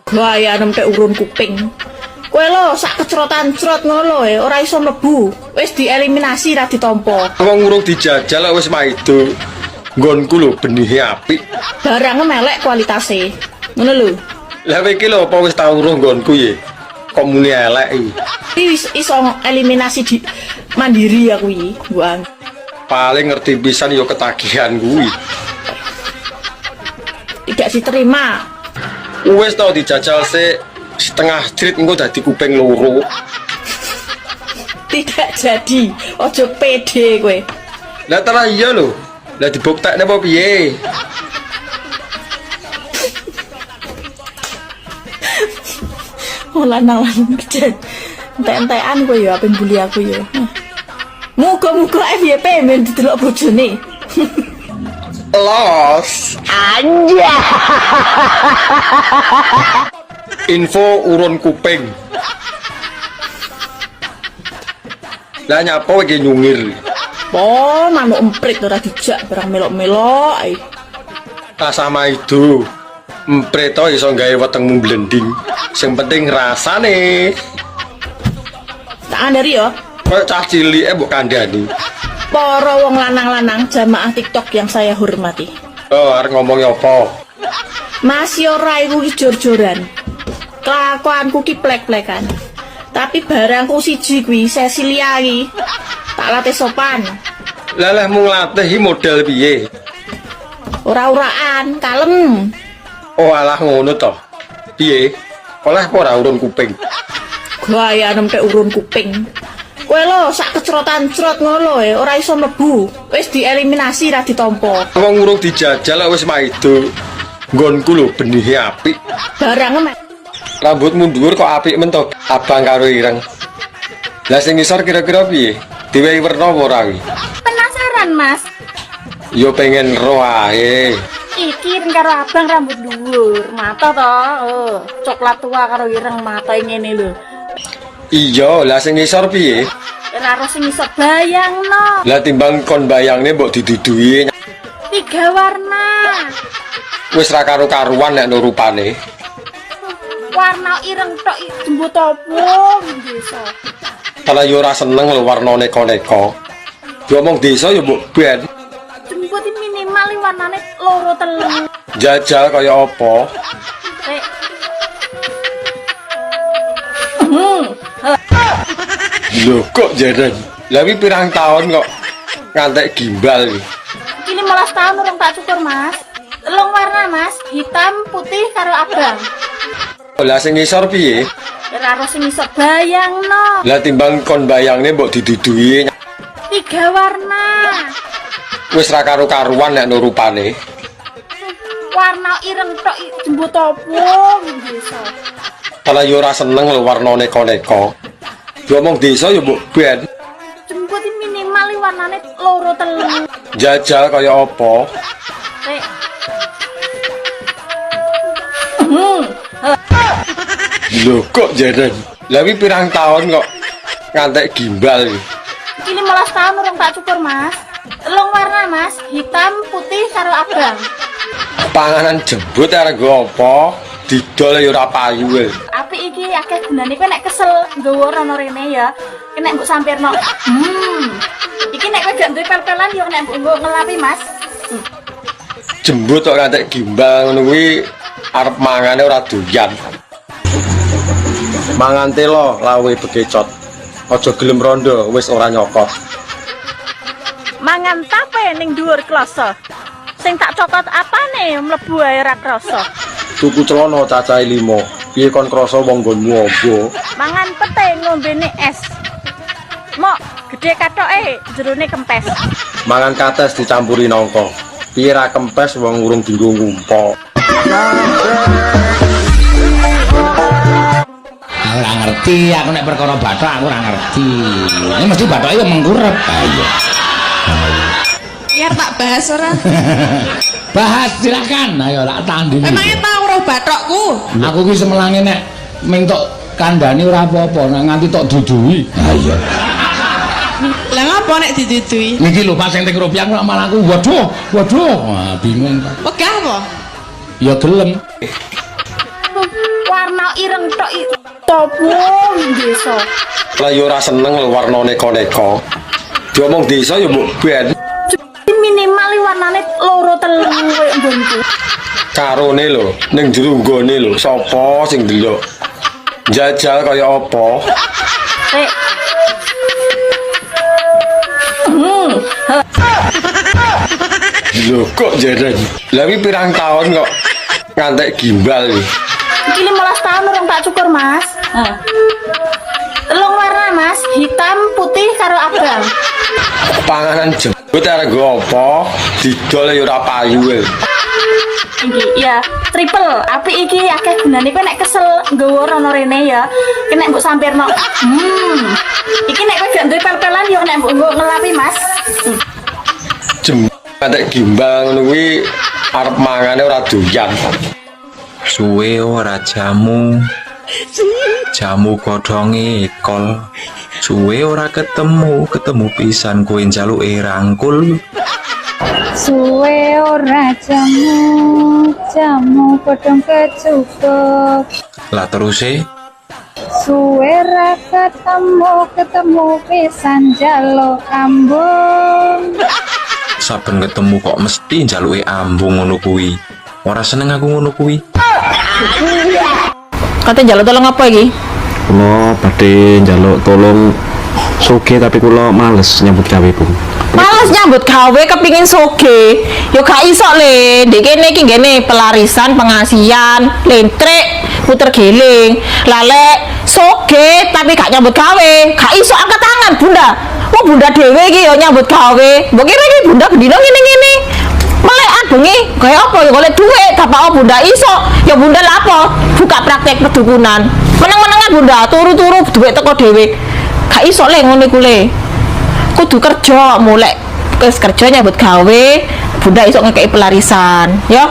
Gaya nempe urun kuping. Kowe lo sak kecrotan crot ngono ora iso mlebu. Wis dieliminasi ra ditampa. Wong urung dijajal wis maido. Nggonku lho benihe apik. Barang melek kualitase. Ngono lho. Lah kowe iki lho apa wis tau weruh nggonku ya? Kok muni elek iki. Wis iso eliminasi di mandiri aku iki, Buang. Paling ngerti pisan ya ketagihan kuwi. Tidak diterima. Wis tau dijajal sik setengah jrit engko dadi kuping loro. Tidak jadi. Ojo pede kowe. Lah ta iya lho. Lah dibuktekne apa piye? Oh lanang-lanang kecil. Entek-entekan kowe ya apen bully aku ya. Muga-muga FYP men didelok bojone. Los. Anja. Info urun kuping. Lah nyapa iki nyungir. Oh, manuk emprit ora dijak barang melok-melok ae. Tak sama itu. Emprit to iso gawe wetengmu blending. Sing penting rasane. Tak andari ya. Kok cah cilike mbok kandhani. Para wong lanang-lanang jamaah TikTok yang saya hormati. Oh, arep ngomong apa? Mas yo raiku ki jor-joran. Kelakuanku ki plek-plekan. Tapi barangku siji kuwi Cecilia iki. Tak latih sopan. Lah mung latih model piye? Ora-uraan, kalem. Oh alah ngono to. Piye? Oleh apa ora urun kuping? Gaya nempe urun kuping. Kowe lo sak kecrotan crot ngono ora iso mlebu. Wis dieliminasi ra ditampa. Wong urung dijajal wis maido. Nggonku lho benihe apik. Barang Rambutmu dhuwur kok apik men to, abang karo ireng. Lah sing ngisor kira-kira piye? Diwehi werna apa ora kuwi? Penasaran, Mas? Yo pengen ro ae. Iki karo abang rambut dhuwur, mata to. Oh, coklat tua karo ireng mata ngene lho. Iya, lah sing ngisor piye? Ora harus sing iso bayangno. Lah timbang kon bayangne mbok diduduhi 3 warna. wis ra karo-karuan nek no rupane. Warna ireng tok jembut opo desa. Kalau yo ora seneng lho warna neko-neko. Diomong desa yo mbok ben. Jembut minimal warnane loro telu. Jajal kaya apa? Lho kok jaran. Lah wi pirang tahun kok ngantek gimbal iki. Ini 15 tahun urung tak cukur, Mas. Telung warna, Mas. Hitam, putih karo abang. Lah sing ngisor piye? Ora harus sing iso bayangno. Lah timbang kon bayangne mbok diduduhi 3 warna. wis ra karo-karuan nek no rupane. Warna ireng tok jembut opo desa. Kalau yo ora seneng lho warna neko-neko. Diomong desa yo mbok ben. Jembut minimal warnane loro telu. Jajal kaya apa? Lho kok jaran. Lah wi pirang tahun kok ngantek gimbal iki. Ini 15 tahun urung tak cukur, Mas. Telung warna, Mas. Hitam, putih karo abang. Panganan jembut arek nggo apa? Didol ya ora payu e. Apik iki akeh gunane kowe nek kesel nggawa rono rene ya. Nek mbok sampirno. Iki nek kowe gak duwe pel-pelan ya nek mbok ngelapi, Mas. Jembut kok ngantek gimbal ngono kuwi arep mangane ora doyan. Mangan telo lawe bekecot. Aja gelem rondo wis ora nyokot. Mangan tape ning dhuwur kloso. Sing tak cokot apane mlebu ae ra krasa. Tuku celana cacahe 5. Piye kon krasa wong nggonmu amba? Mangan pete ngombene es. Mok gede katoke jerone kempes. Mangan kates dicampuri nangka. Piye ra kempes wong urung dienggo ngumpul. Ora ngerti aku nek perkara bathok aku ora ngerti. Ini mesti bathoke yo mengkurep. Ayo. Biar tak bahas ora. Bahas silakan. Ayo tak tanding. Emangnya tahu roh bathokku? Aku ki semelange nek ming tok kandhani ora apa-apa, nek nganti tok duduhi. Ayo. Lah ngapa apa nek ditutui? Niki lho pas sing teng rupiah kok malah aku waduh. Wah, bingung ta. Wegah apa? Ya gelem. Warna ireng tok topo desa. Lah yo ora seneng lho warna neko-neko. Diomong desa yo mbok ben. Minimal warnane loro telu koyo nggonku. Karone lho ning jero nggone lho sapa sing ndelok. Jajal kaya apa? Lho kok jaren. Lah iki pirang tahun kok ngantek gimbal iki. Iki 15 tahun urung tak cukur, Mas. Telung warna, Mas. Hitam, putih karo abang. Panganan jebut arek nggo apa? Didol ya ora payu. Iki ya triple. Apik iki akeh gunane kowe nek kesel nggawa rono rene ya. Kena mbok sampirno. Iki nek kowe gak duwe pel-pelan ya nek mbok nggo ngelapi, Mas. Ngantek gimbal ngono kuwi arep mangane ora doyan. Suwe ora jamu godhonge kol. Suwe ora ketemu pisan kowe njaluke rangkul. Suwe ora jamu godhong kecukup. Lah teruse Suwe ra ketemu pisan jaluk ambung. saben ketemu kok mesti njaluke ambung ngono kuwi. Ora seneng aku ngono kuwi. Kate njaluk tolong apa iki? Kula badhe njaluk tolong soge tapi kula males nyambut gawe, Bu. Males nyambut gawe kepingin soge. Yo gak iso le. Ndek kene iki nggene pelarisan, pengasian, lentrek, puter geling. Lale soge tapi gak nyambut gawe. Gak iso angkat tangan, Bunda. Wong Bunda dhewe iki yo nyambut gawe. Mbok kira iki Bunda bendino ngene-ngene. Melekan bengi kaya apa ya golek duit dapat Bunda iso ya Bunda lapo buka praktek perdukunan meneng-menengan Bunda turu-turu duit teko dhewe gak iso le ngono iku le kudu kerja mulai wis kerja nyambut gawe Bunda iso ngekeki pelarisan ya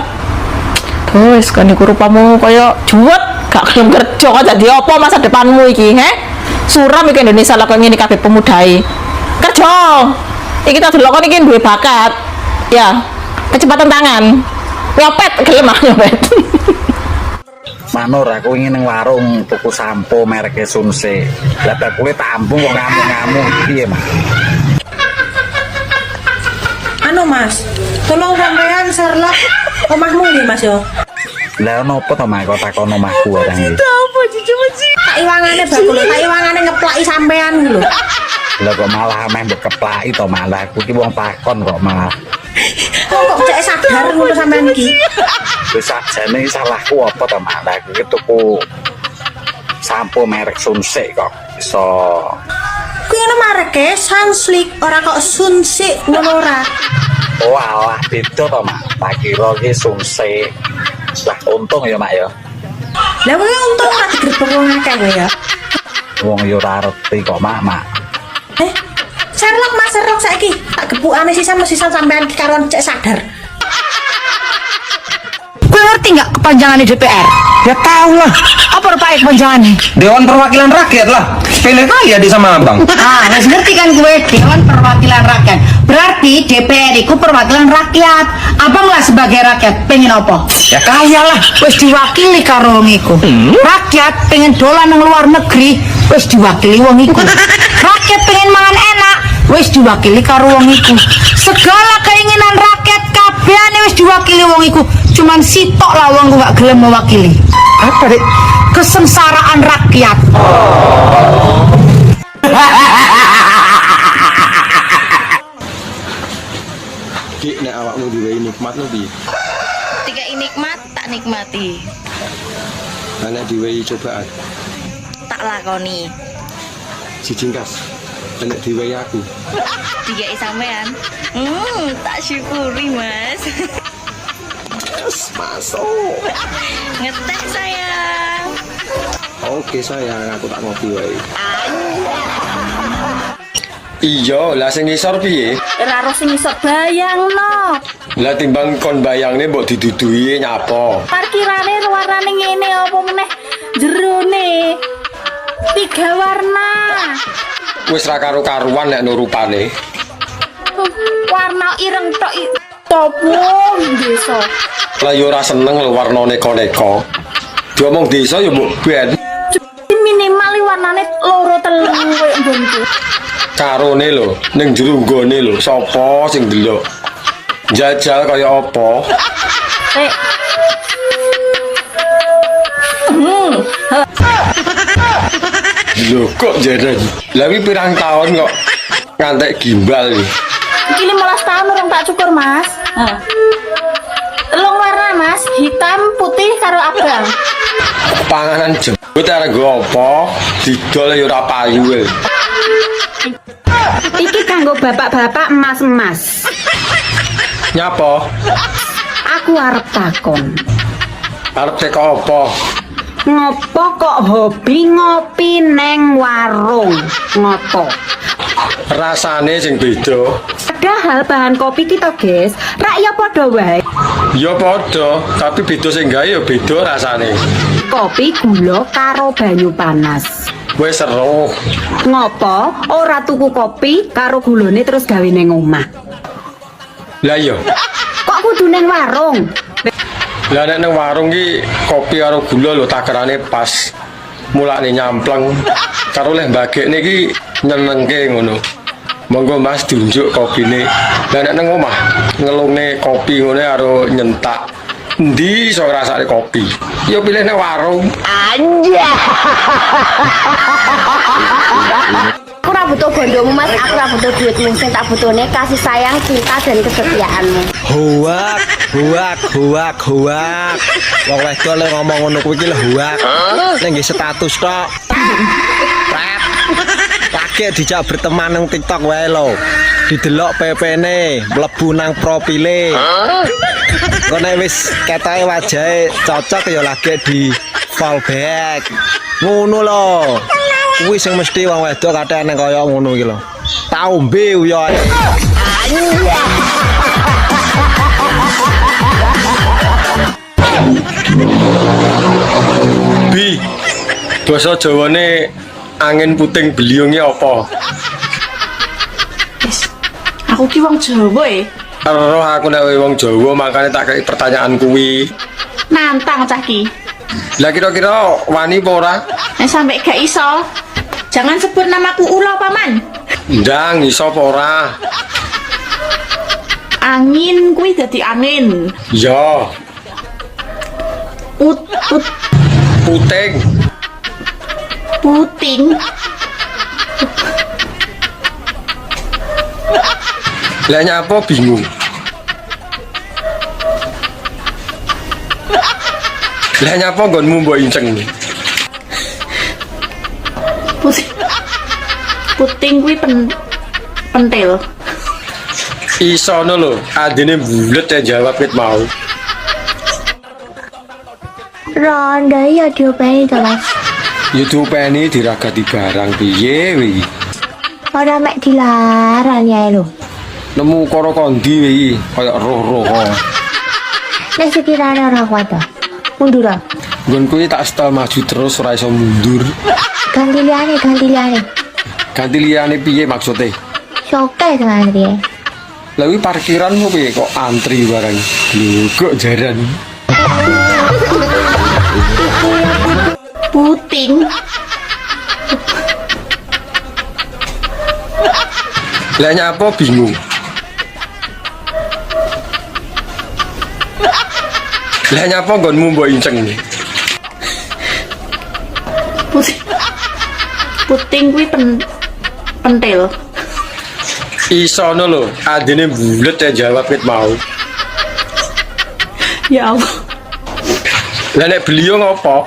wis kan iku rupamu kaya juwet gak gelem kerja kok dadi apa masa depanmu iki suram iki Indonesia lak ngene kabeh pemudae kerja iki tak delok kon iki duwe bakat ya kecepatan tangan nyopet gelem nyopet Manur aku ingin nang warung tuku sampo merek Sunse. Lah bakule tampung kok ngamuk-ngamuk piye, Mas? Anu Mas, tolong sampean Sherlock omahmu nggih Mas yo. Lah nopo to Mas kok takon omahku orang iki? Apa cici-cici? Tak iwangane bakul, tak iwangane ngeplaki sampean lho. Lah kok malah ameh mbok keplaki to malah aku iki wong takon kok malah. Kok cek sadar ngono sampean iki? Wis sajane salahku apa to malah aku iki tuku sampo merek Sunse kok iso. Kuwi ngono mareke Sunslick ora kok Sunse ngono ora. Oh alah beda to Mak. Tak kira iki Sunse. Lah untung ya Mak ya. Lah kuwi untung ora digrebek wong akeh kowe ya. Wong yo ora ngerti kok Mak. Sherlock Mas Sherlock saiki tak gebukane sisa-sisa sampean iki karon cek sadar. Gue ngerti nggak kepanjangannya DPR? Ya tahu lah. Apa Pak kepanjangannya? Dewan Perwakilan Rakyat lah. Sepele kali ya di sama abang. Ah, harus ngerti kan gue Dewan Perwakilan Rakyat. Berarti DPR itu perwakilan rakyat. Abang lah sebagai rakyat pengen apa? Ya kaya lah. Wes diwakili karo wong iku. Rakyat pengen dolan nang luar negeri, wes diwakili wong iku. Rakyat pengen mangan enak, wes diwakili karo wong iku. Segala keinginan rakyat kabehane wis diwakili wong iku. Cuman sitok lah wong gak gelem mewakili. Apa dek? Kesengsaraan rakyat. Dik nek awakmu diwehi nikmat lho piye? Ketika nikmat tak nikmati, Nek diwehi cobaan tak lakoni. jijingkas. Nek diwehi aku Tiga sampean, tak syukuri Mas. yes, masuk. Ngeteh sayang. Oke sayang, aku tak ngopi wae. Iya, lah sing ngisor piye? Ora harus sing iso bayangno. Lah timbang kon bayangne mbok didudui nyapa? Parkirane warnane ngene apa meneh jerone. 3 warna. Wis ra karo-karuan nek nurupane. warna ireng tok topo desa. Lah yo ora seneng lho warna neko-neko. Diomong desa yo mbok ben. Minimal warnane loro telu koyo nggonku. Karone lho ning jero nggone lho sapa sing ndelok. Jajal kaya apa? Lho kok jaran. Lah wi pirang tahun kok ngantek gimbal iki. Iki 15 tahun urung tak cukur, Mas. Telung warna, Mas. Hitam, putih karo abang. Panganan jebut arek nggo apa? Didol ya ora payu. Iki kanggo bapak-bapak emas-emas. Nyapa? Aku arep takon. Arep teko apa? Ngopo kok hobi ngopi neng warung? Ngopo? Rasane sing beda. Padahal bahan kopi kita, guys, rakyat padha wae. Ya padha, tapi beda sing gawe ya beda rasane. Kopi gula karo banyu panas. Wis seru. Ngopo ora tuku kopi karo gulane terus gawe neng omah? Lah iya. Kok kudu neng warung? Lah nek nang warung ki kopi karo gula lho takerane pas. Mulane nyampleng karo leh mbagekne ki nyenengke ngono. Monggo Mas diunjuk kopine. Lah nek nang omah ngelungne kopi ngene karo nyentak. Endi iso ngrasake kopi? Ya pilih nang warung. Anjay. Aku ora butuh gondomu, Mas. Aku ora butuh duitmu. Sing tak butuhne kasih sayang, cinta dan kesetiaanmu. Huak, huak, huak, huak. Wong wedok lek ngomong ngono kuwi iki lho huak. Ning nggih status tok. Pret. Lagi dijak berteman nang TikTok wae lho. Didelok PP-ne, mlebu nang profile. Kok nek wis ketoke wajahe cocok ya lagi di fallback. Ngono lho. Kuwi sing mesti wong wedok kathek nang kaya ngono iki lho. Tau mbe uyoe. Bi. Basa Jawane angin puting beliunge apa? Aku ki wong Jawa Ero aku nek wong Jawa makane tak kei pertanyaan kuwi. Nantang cah ki. Lah kira-kira wani apa ora? Nek sampe gak iso, jangan sebut namaku Ula, Paman. Ndang iso apa ora? Angin kuwi dadi angin. Ya, puting. Puting. Lah nyapa bingung. Lah nyapa nggonmu mbok inceng. Puting kuwi pentil. Isono lho, adine bulet ya jawab ket mau. Ronda ya diopeni to, Mas. Ya diopeni diragati barang piye wi. Ora mek dilarang ya lho. Nemu karo kondi wi, kaya roh-roh. Nek sekirane ora kuat to. Mundur. Nggon kuwi tak setel maju terus ora iso mundur. Ganti liyane. Ganti liyane piye maksudnya? Soke tenan piye? Lah wi parkiranmu piye kok antri barang. Lho kok jaran. Puting. Lah nyapa bingung. Lah nyapa nggonmu mbok inceng. Puting kuwi pentil. Isono lho, adine bulet ya jawab ket mau. Ya Allah. Lah nek beliung apa?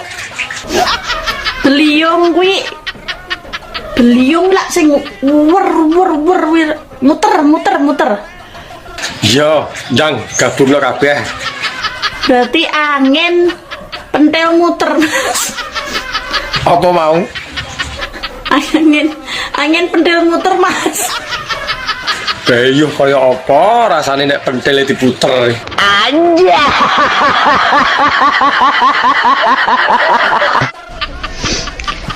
Beliung kuwi beliung lak sing wer muter. Yo, jang gabungno kabeh. Berarti angin pentil muter. Apa mau? Angin pentil muter, Mas. Bayuh kaya apa rasane nek pentile diputer. Anjay.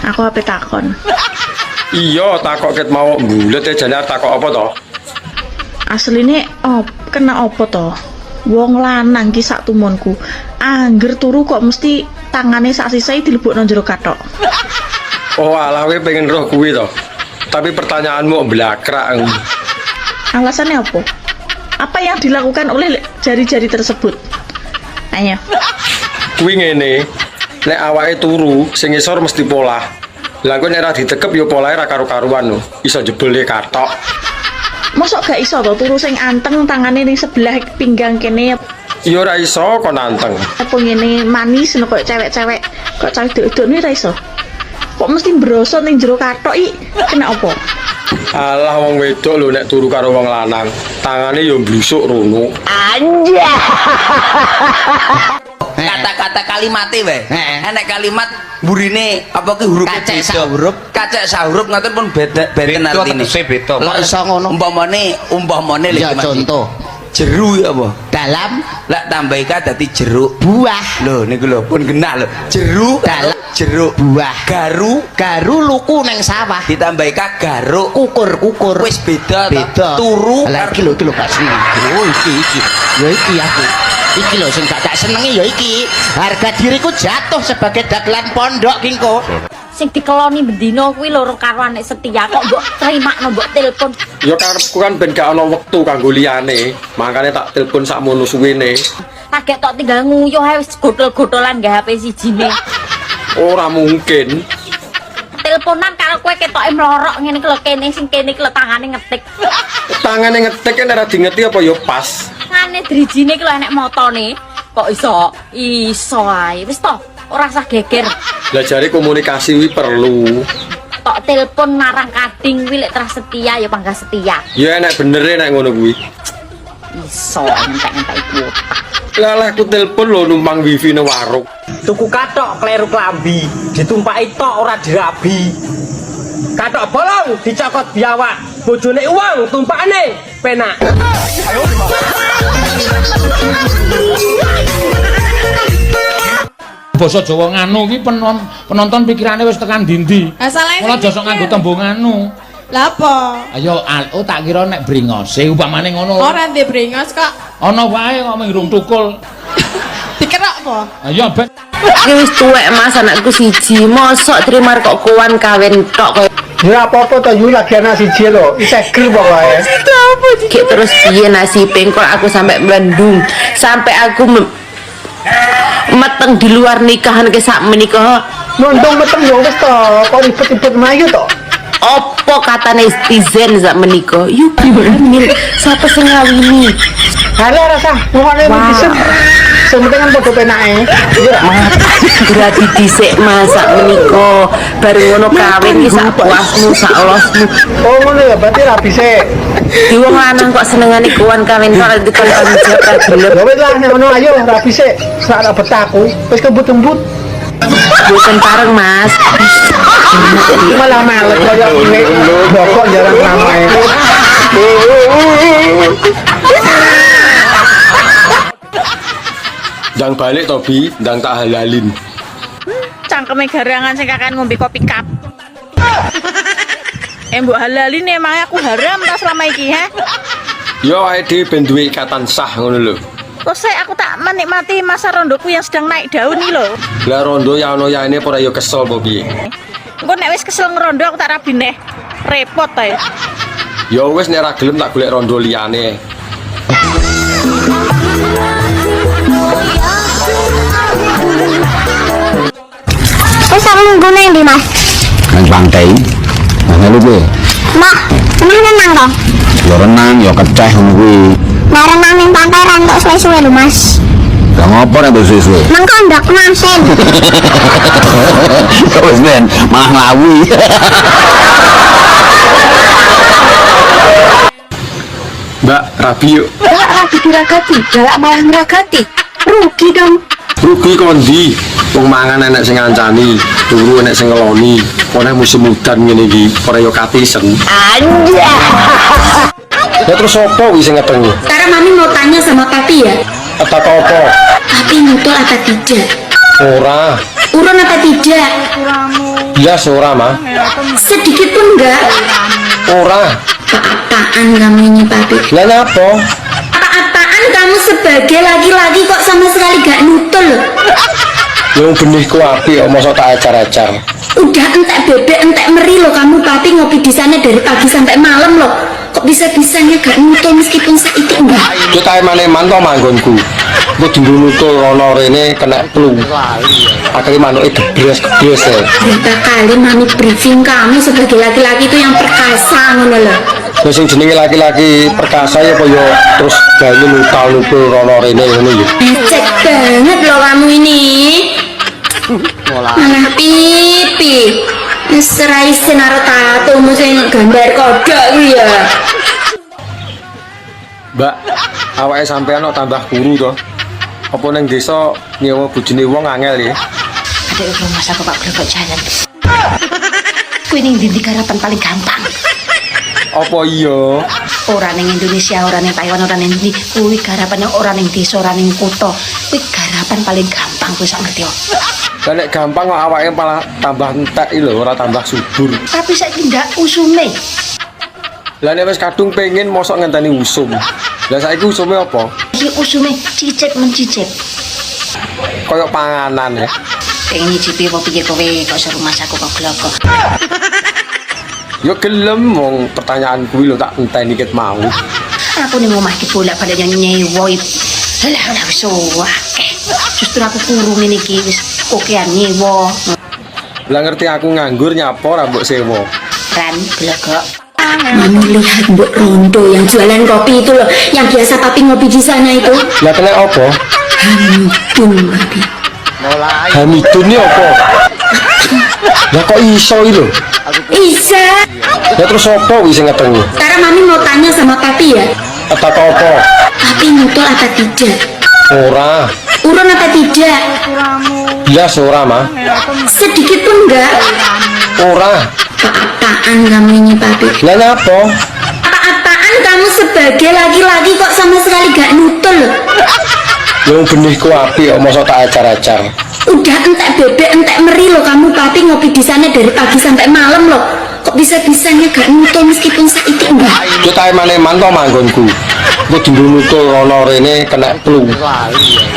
Aku ape takon. Iya, takok ket mau bulet ya jane takok apa to? Asline kena apa to? Wong lanang ki sak tumonku. Angger turu kok mesti tangane sak sisai dilebokno jero kathok. Oh alah kowe pengen roh kuwi to. Tapi pertanyaanmu blakrak. Alasannya apa? Apa yang dilakukan oleh jari-jari tersebut? Ayo. Kuwi ngene, nek awake turu sing ngisor mesti polah. Lah kok nek ra ditekep ya polahe ra karo-karuan lho. Iso jebule kathok. Mosok gak iso to turu sing anteng tangane ning sebelah pinggang kene Ya ora iso kok nanteng. apa ngene manis no kok cewek-cewek kok cewek-cewek ini ra iso. Kok mesti brosot ning jero kathok iki kena apa? Alah wong wedok lho nek turu karo wong lanang, tangane ya mblusuk rono. Kata-kata kalimatnya wae. Enek kalimat burine apa ki huruf Kacek sahuruf. Kacek sahuruf ngoten pun beda artine. Beda. Kok iso ngono? Umpamane lek contoh. Jeru ya apa? Dalam Lek tambah ika dadi jeruk. buah. Lho niku lho pun genah lho. Jeruk Dalam jeruk. buah. Garu Luku neng sawah. ditambah ika garuk. Kukur. Wis beda ta? Beda. Turu Lah iki lho gak seneng. Oh iki. Ya iki aku. Iki lho sing gak senengi ya iki. Harga diriku jatuh sebagai dagelan pondok kingko. Sing dikeloni bendino kuwi loro karo anek setia kok mbok trimakno mbok telepon. Ya karepku kan ben gak ana wektu kanggo liyane, makane tak telepon sakmono suwene. Kaget tok tinggal nguyuh ae wis gotol-gotolan nggae HP sijine. Ora mungkin. Teleponan karo kowe ketoke mlorok ngene iki lho kene sing kene iki lho tangane ngetik. Tangane ngetik nek ora dingeti apa ya pas. Ngene drijine iki lho enek motone. Kok iso ae. Wis to, ora usah geger. Lah jare komunikasi kuwi perlu. Tok telepon marang kading kuwi lek terus setia ya pangga setia. Ya enek benere nek ngono kuwi. Iso entek-entek kuota. Lah aku telepon lho numpang wifi nang warung. Tuku kathok kleru klambi, ditumpaki tok ora dirabi. Kathok bolong dicokot biawak, bojone uang tumpakane penak. Basa Jawa nganu iki penonton pikirane wis tekan ndi-ndi. Mula aja sok nganggo tembung nganu. Lah apa? Ayo tak kira nek bringose upamane ngono. Ora ndek bringos kok. Ana wae kok mengurung tukul. Dikerok apa? Ayo ben. Iki wis tuwek Mas anakku siji, mosok trimar kok kuwan kawin tok kok. Ya apa-apa to yu lagi ana siji lho, isih gel pokoke. Ki terus piye nasibe kok aku sampai mlendung, sampai aku meteng di luar nikahan ke sak menika. Mondong meteng yo wis to, kok ribet-ribet mayu to. Apa kata netizen sak menika? Yuk gimana sapa sing ngawini? Halo rasa ngene iki sementing kan padha penake. Berarti dhisik masak menika bareng ngono kawin ki sak puasmu sak losmu. Oh ngono ya berarti ra bisa. Di wong lanang kok senengane kuwan kawin kok dikon panjat gelem. Ya wis lah nek ngono ayo ra bisa. Sak ra betaku wis kebut-embut. Boten pareng Mas. Malah melek koyo ngene lho bokok jarang ramai. Ndang balik to Bi, ndang tak halalin. Cangkeme garangan sing kakan ngombe kopi cup. Mbok halalin emangnya aku haram ta selama iki ha? Yo awake dhewe ben duwe ikatan sah ngono lho. Kok saya aku tak menikmati masa rondoku yang sedang naik daun nih loh. Lah rondo ya ono yaene ora yo kesel apa piye? Engko nek wis kesel ngerondo aku tak rabi neh. Repot ta ya. Ya wis nek ora gelem tak golek rondo liyane. Wis aku nggone ndi Mas? Nang pantai. Mana lu gue? Mak, renang dong. Ya renang, ya keceh ngono kuwi. Nah renang ning pantai rantok suwe-suwe lho Mas. Gak ngopo nek suwe-suwe. Nang kondok masin. Wis ben malah ngawi. Mbak, rabi yuk. Galak rabi diragati, galak malah ngeragati. Rugi dong. Rugi kondi. Wong mangan enek sing ngancani, turu enek sing ngeloni. Ora musim udan ngene iki, ora yo katisen. Anja. Ya terus opo wis sing ngetengi? Sekarang Mami mau tanya sama Papi ya. Tak apa? Papi nyutul apa tidak? Ora. Urun apa tidak? Iya ora, Ma. Sedikit pun enggak. Ora. Apa-apaan kamu ini, Papi? Lah apa? Apa-apaan kamu sebagai laki-laki kok sama sekali gak nutul loh? Yang benihku api, masa tak acar-acar. Udah entek bebek, entek meri loh kamu, Papi, ngopi di sana dari pagi sampai malam loh. Kok bisa-bisanya gak nutul meskipun saiki enggak? Yo tak emane-eman to manggonku. Engko dinggo nutul rono rene kena flu. Akhirnya manuke gebres-gebres ya. Berapa kali mami briefing kamu sebagai laki-laki itu yang perkasa ngono loh. Terus sing jenenge laki-laki perkasa ya apa yo terus gawe nutul rono rene ngono yo. Becek banget loh kamu ini. Malah pipi. Serai senaro tato sing gambar kodok kuwi ya. Mbak, awake sampean kok tambah kuru to. Apa nang desa nyewa bojone wong angel ya? Adek udah masa kok Pak Blok jalan. Kuwi ning ndi garapan paling gampang. Apa iya? Ora ning Indonesia, ora ning Taiwan, ora ning ndi. Kuwi garapan ora ning desa, ora ning kutha. Kuwi garapan paling gampang kowe sak ngerti kok. Lah nek gampang kok awake malah tambah entek lho, ora tambah subur. Tapi saiki ndak usume. Lah nek wis kadung pengen mosok ngenteni usum. Lah saiki usume apa? Iki usume cicip mencicip. Kayak panganan ya. Pengen nyicipi apa pikir kowe kok seru masaku kok gloko. Yo gelem wong pertanyaan kuwi lho tak enteni ket mau. Aku ning omah iki bolak-balik nyewa. Lah wis akeh. Justru aku kurung ini iki wis kokean nyewa. Lah ngerti aku nganggur nyapo ra mbok sewa. Ran glogok. Mami lihat Mbok Rondo yang jualan kopi itu loh, yang biasa Papi ngopi di sana itu. Lah kena apa? Hamidun, Papi. Hamidun ini apa? Lah kok iso iki lho? Isa. Ya terus apa wis sing ngetengi? Sekarang Mami mau tanya sama Papi ya. Tak apa? Papi nutul apa tidak? Ora. Urun apa tidak? Iya ora mah. Sedikit pun enggak. Ora. Apa-apaan kamu ini, Papi? Lah apa? Apa-apaan kamu sebagai laki-laki kok sama sekali gak nutul loh? Yang benihku api, masa tak acar-acar. Udah entek bebek, entek meri loh kamu, Papi, ngopi di sana dari pagi sampai malam loh. Kok bisa-bisanya gak nutul meskipun saiki enggak? Yo tak emane-eman to manggonku. Engko dinggo nutul rono rene kena flu.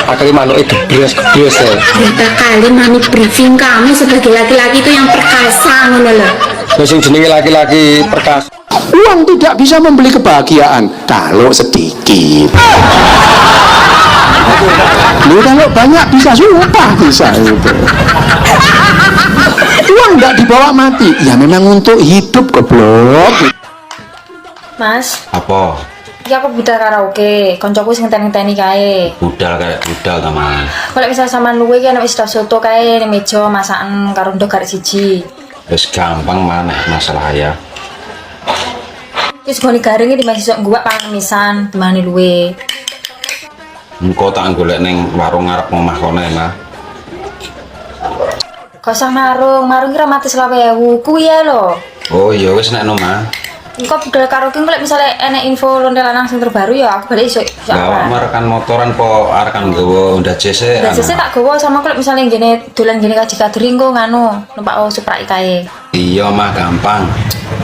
Akhirnya manuke gebres-gebres ya. Berapa kali mami briefing kamu sebagai laki-laki itu yang perkasa ngono loh. Terus sing jenenge laki-laki perkasa. Uang tidak bisa membeli kebahagiaan kalau sedikit. Lu kalau banyak bisa sumpah bisa itu. Uang nggak dibawa mati, ya memang untuk hidup goblok. Mas, Apa? iki aku budal karaoke, koncoku sing ngenteni kae. Budal kayak budal ta, Mas. Kalau misal sampean luwe iki ana wis soto kae ning meja masakan karo ndok garek siji. Wis gampang maneh masalah ya. Wis goni garing iki masih sok ngguwak pangemisan dimane luwe. Engko tak golek ning warung ngarep omah kono, Mas. Kok usah marung kira mati 20.000 kuwi ya lho. Oh iya wis nek omah. Engko budal karaoke lek misale enek info lonte lanang sing terbaru ya aku balik esuk. Lah awak rekan motoran po arekan nggawa Honda JC. Lah sesuk tak gowo sama aku lek misale ngene dolan ngene kaji kaduri engko nganu numpak Supra kae. Iya mah gampang.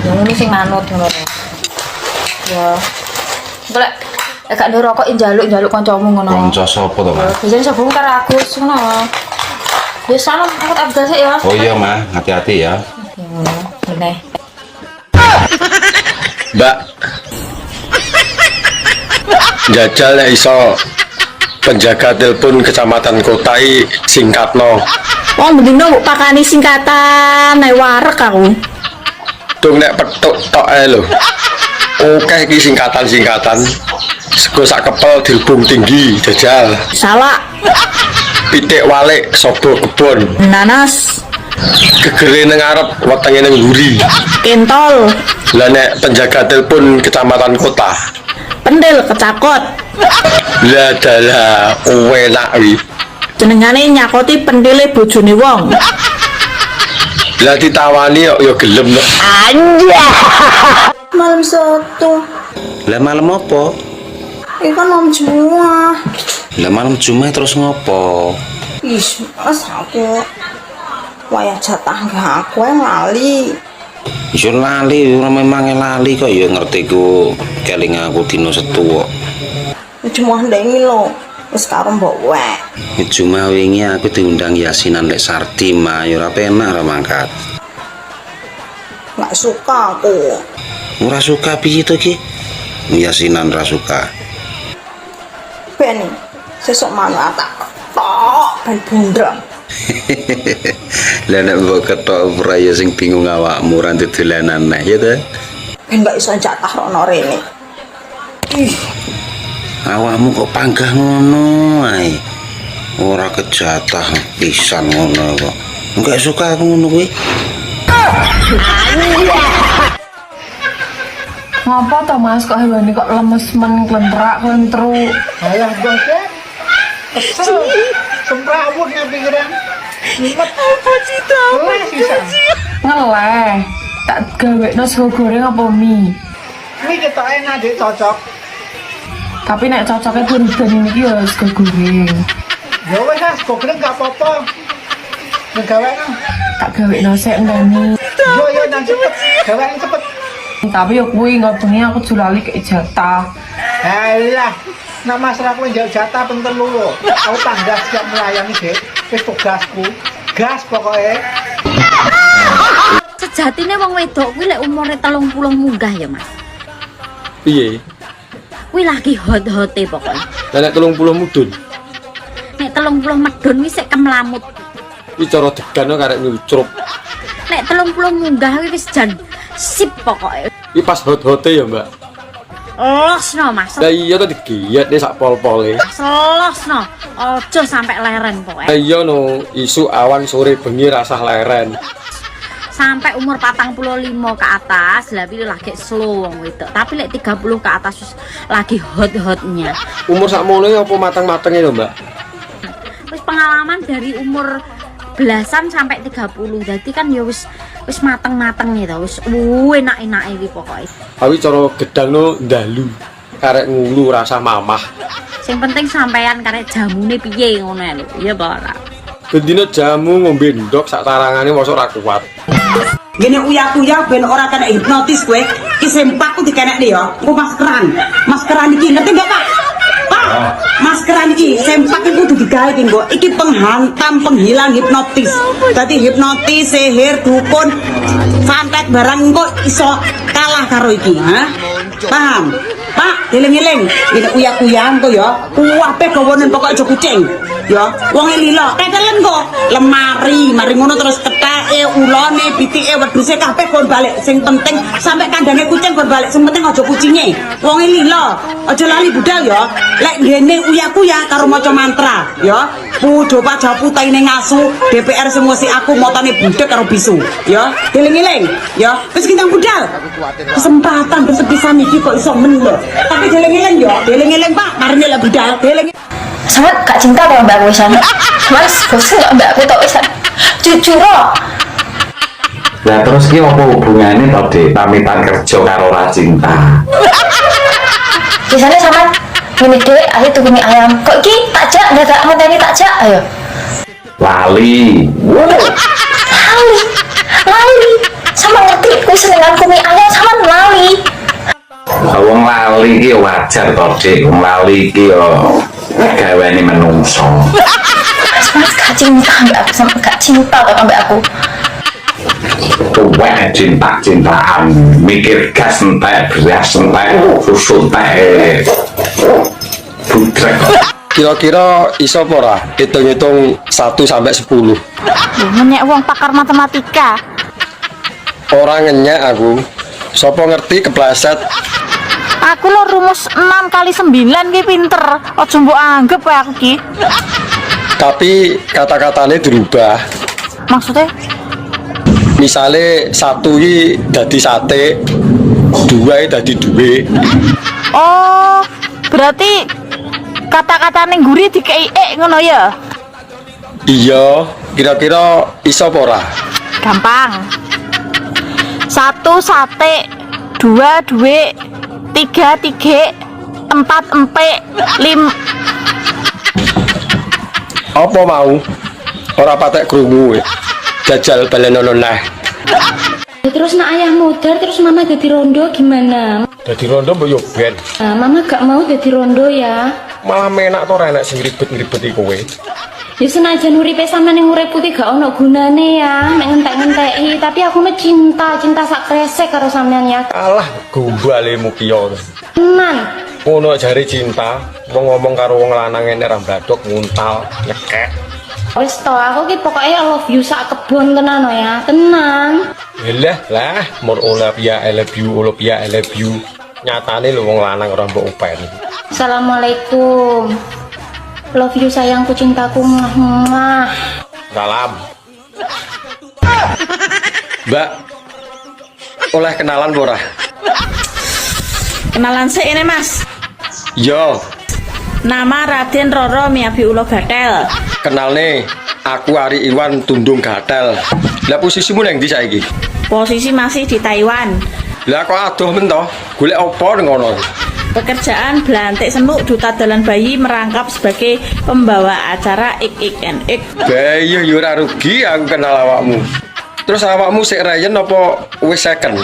Ya ngono sing manut ngono. Ya. Golek gak ndoro rokok njaluk kancamu ngono. Kanca sapa to, Mas? Biasane sapa karo Agus ngono. Ya salam aku tak budal sik ya. Oh iya, Mas, hati-hati ya. Ya ngono. Meneh. Mbak. Jajal nek iso penjaga telepon kecamatan Kotai singkatno. Wong bendino mbok pakani singkatan nek warek aku. Tung nek petuk tok ae lho. Oke iki singkatan-singkatan. Sego sak kepel dilbung tinggi jajal. Salah. Pitik walik sobo kebon. Nanas. Gegere ning arep wetenge ning mburi. Kentol. Lah nek penjaga telepon kecamatan kota. Pendel kecakot. Lah dalah enak wi. Jenengane nyakoti pendele bojone wong. Lah ditawani kok ya gelem kok. Anja. Malam Sabtu. Lah malam apa? Ini kan malam Jumat. Lah malam Jumat terus ngopo? Mas aku wayah jatah aku yang lali. Ya lali, ora memang lali kok ya ngerti ku keling aku dino setu kok. Cuma ndengi lo, wis karo mbok wae. Cuma wingi aku diundang yasinan lek Sardi mah ya ora penak ra mangkat. Nggak suka aku. Ora suka piye to ki? Yasinan ra suka. Ben sesuk manut tak tok ben bundreng. Lah nek mbok ketok ora ya sing bingung awakmu ra dolanan neh ya ta. Ben gak iso jatah rono rene. Ih, awakmu kok panggah ngono ae. Ora kejatah pisan ngono kok. Enggak suka aku ngono kuwi. Ngapa to Mas kok hewani kok lemes men klentrak klentru. Alah bose. Kesel. Semprawut nek pikiran. Apa cita? Ngeleh. Tak gawekno sego goreng apa mie? Mie ketok enak Dik, cocok. Tapi nek cocoknya beridan ini ya sego goreng. Ya wes ah, sego goreng gak apa-apa. Nek gawekno. Tak gawekno sik ndani. Yo nang cepet. Gawekno cepet. Tapi ya kuwi ngobengi aku julali ke jatah. Alah, nek masalah kowe njak jatah ping 3 lho. Aku tangga siap melayani, Dik. Wis tugasku. Gas pokoke. Sejatine wong wedok kuwi lek umure 30 munggah ya, Mas. Piye? Kuwi lagi hot-hote pokoknya. Lah nek 30 mudun. Nek 30 medun wis sik kemlamut. Kuwi cara degan karek nyucrup. Nek 30 munggah kuwi wis jan sip pokoknya. Iki pas hot-hote ya, Mbak. Losno Mas. Lah iya to digiyet nek sak pol-pole. Selosno. Aja sampai leren pokoknya. Lah iya no, isu awan sore bengi rasah leren. Sampai umur 45 ke atas lah pilih lagi slow wong wedok. Tapi lek 30 ke atas wis lagi hot-hotnya. Umur sakmono apa matang-matenge lho, Mbak? Wis pengalaman dari umur belasan sampai 30. Jadi kan ya wis mateng-mateng nih wis enak-enak iki pokoke. Awi cara gedangno ndalu. Karek ngulu rasa mamah. Sing penting sampean karek jamune piye ngono lho. Iya apa ora? Gendine jamu ngombe ndok sak tarangane mosok ora kuat. Gini uyak-uyak ben ora kena hipnotis kowe. Ki sempakku dikenekne ya. Engko maskeran. Maskeran iki ngerti enggak, Pak? Pak, maskeran iki sempak iki kudu digawe iki, Mbok. Iki penghantam, penghilang hipnotis. Dadi hipnotis, sihir, dukun, santet barang engko iso kalah karo iki, ha? Paham? Pak, eling-eling. Gini uyak-uyak engko ya. Kuwape gawane pokok aja kucing. Ya, wong lilo, tetelen kok. Lemari, mari ngono terus keteke, ulone, bitike, wedhuse kabeh kon balik. Sing penting sampai kandange kucing kon balik. Sing penting aja kucinge. Wong lilo, aja lali budal ya. Lek ngene uyak-uyak karo maca mantra, ya. Pujo pajaputaine ngasu, DPR semua si aku motone budek karo bisu, ya. Eling-eling, ya. Wis kintang budal. Kesempatan bersepisan iki kok iso men lho. Tapi eling-eling ya, eling-eling Pak, marine lek budal, eling. Sangat gak cinta kalau mbak aku sana. Mas, bosan gak mbak aku tau sana. Jujur loh. Lah terus ki apa hubungannya tadi pamitan kerja karo ora cinta? Biasanya sama ini dek, ayo tuh mie ayam. Kok ki takjak, nggak gak mau tani takjak, ayo. Lali. Lali. Sama ngerti, aku seneng aku mie ayam sama lali. Wong lali ki wajar to, Dik. Wong lali ki yo gaweane menungso. Mas gak cinta mbak aku sama gak cinta kok mbak aku. Tuwek cinta-cintaan, mikir gas entek, beras entek, susu entek. Budrek. Kira-kira iso apa ora? Hitung-hitung 1 sampai 10. Ngenyek wong pakar matematika. Orang ngenyek aku. Sopo ngerti kepleset. Aku lo rumus 6 kali 9 ki pinter. Ojo mbok anggap kowe aku ki. Tapi kata-katanya dirubah. Maksudnya? Misalnya 1 iki dadi sate, 2 dadi duwe. Oh, berarti kata-katane guri dikei ngono ya? Iya, kira-kira iso apa ora? Gampang. 1 sate, 2 duwe, 3 tige, 4 empek, 5. Apa mau? Ora patek krungu. Jajal balenono neh. Terus nak ayah modar terus mama jadi rondo gimana? Dadi rondo mbok yo ben. Nah, mama gak mau jadi rondo ya. Malah menak to ora enak sing ribet-ribeti kowe. Ya senajan uripe sampean ning urip putih gak ono gunane ya, nek ngentek-ngenteki, tapi aku mah cinta sak kresek karo sampean ya. Alah, gombalemu kiyo. Tenan. Ngono jare cinta, wong ngomong karo wong lanang ngene ra mbladok nguntal, nyekek. Wis to, aku ki pokoke love you sak kebon tenan ya, tenan. Lah, mur Olympia I love you. Nyatane lho wong lanang ora mbok upeni. Assalamualaikum. Love you sayangku, cintaku. Muah. Salam. Mbak, oleh kenalan ora? Kenalan sih ini Mas. Yo, Nama Raden Roro Miyabi Ulo Gatel. kenal nih, aku Ari Iwan Tundung Gatel. Lah posisimu nang ndi saiki? Posisi masih di Taiwan. Lah kok adoh men to? Golek apa ning ngono? Pekerjaan belantik senuk duta dalan bayi merangkap sebagai pembawa acara ik. Bayi yo ora rugi aku kenal awakmu. Terus awakmu sik rayen apa wis second?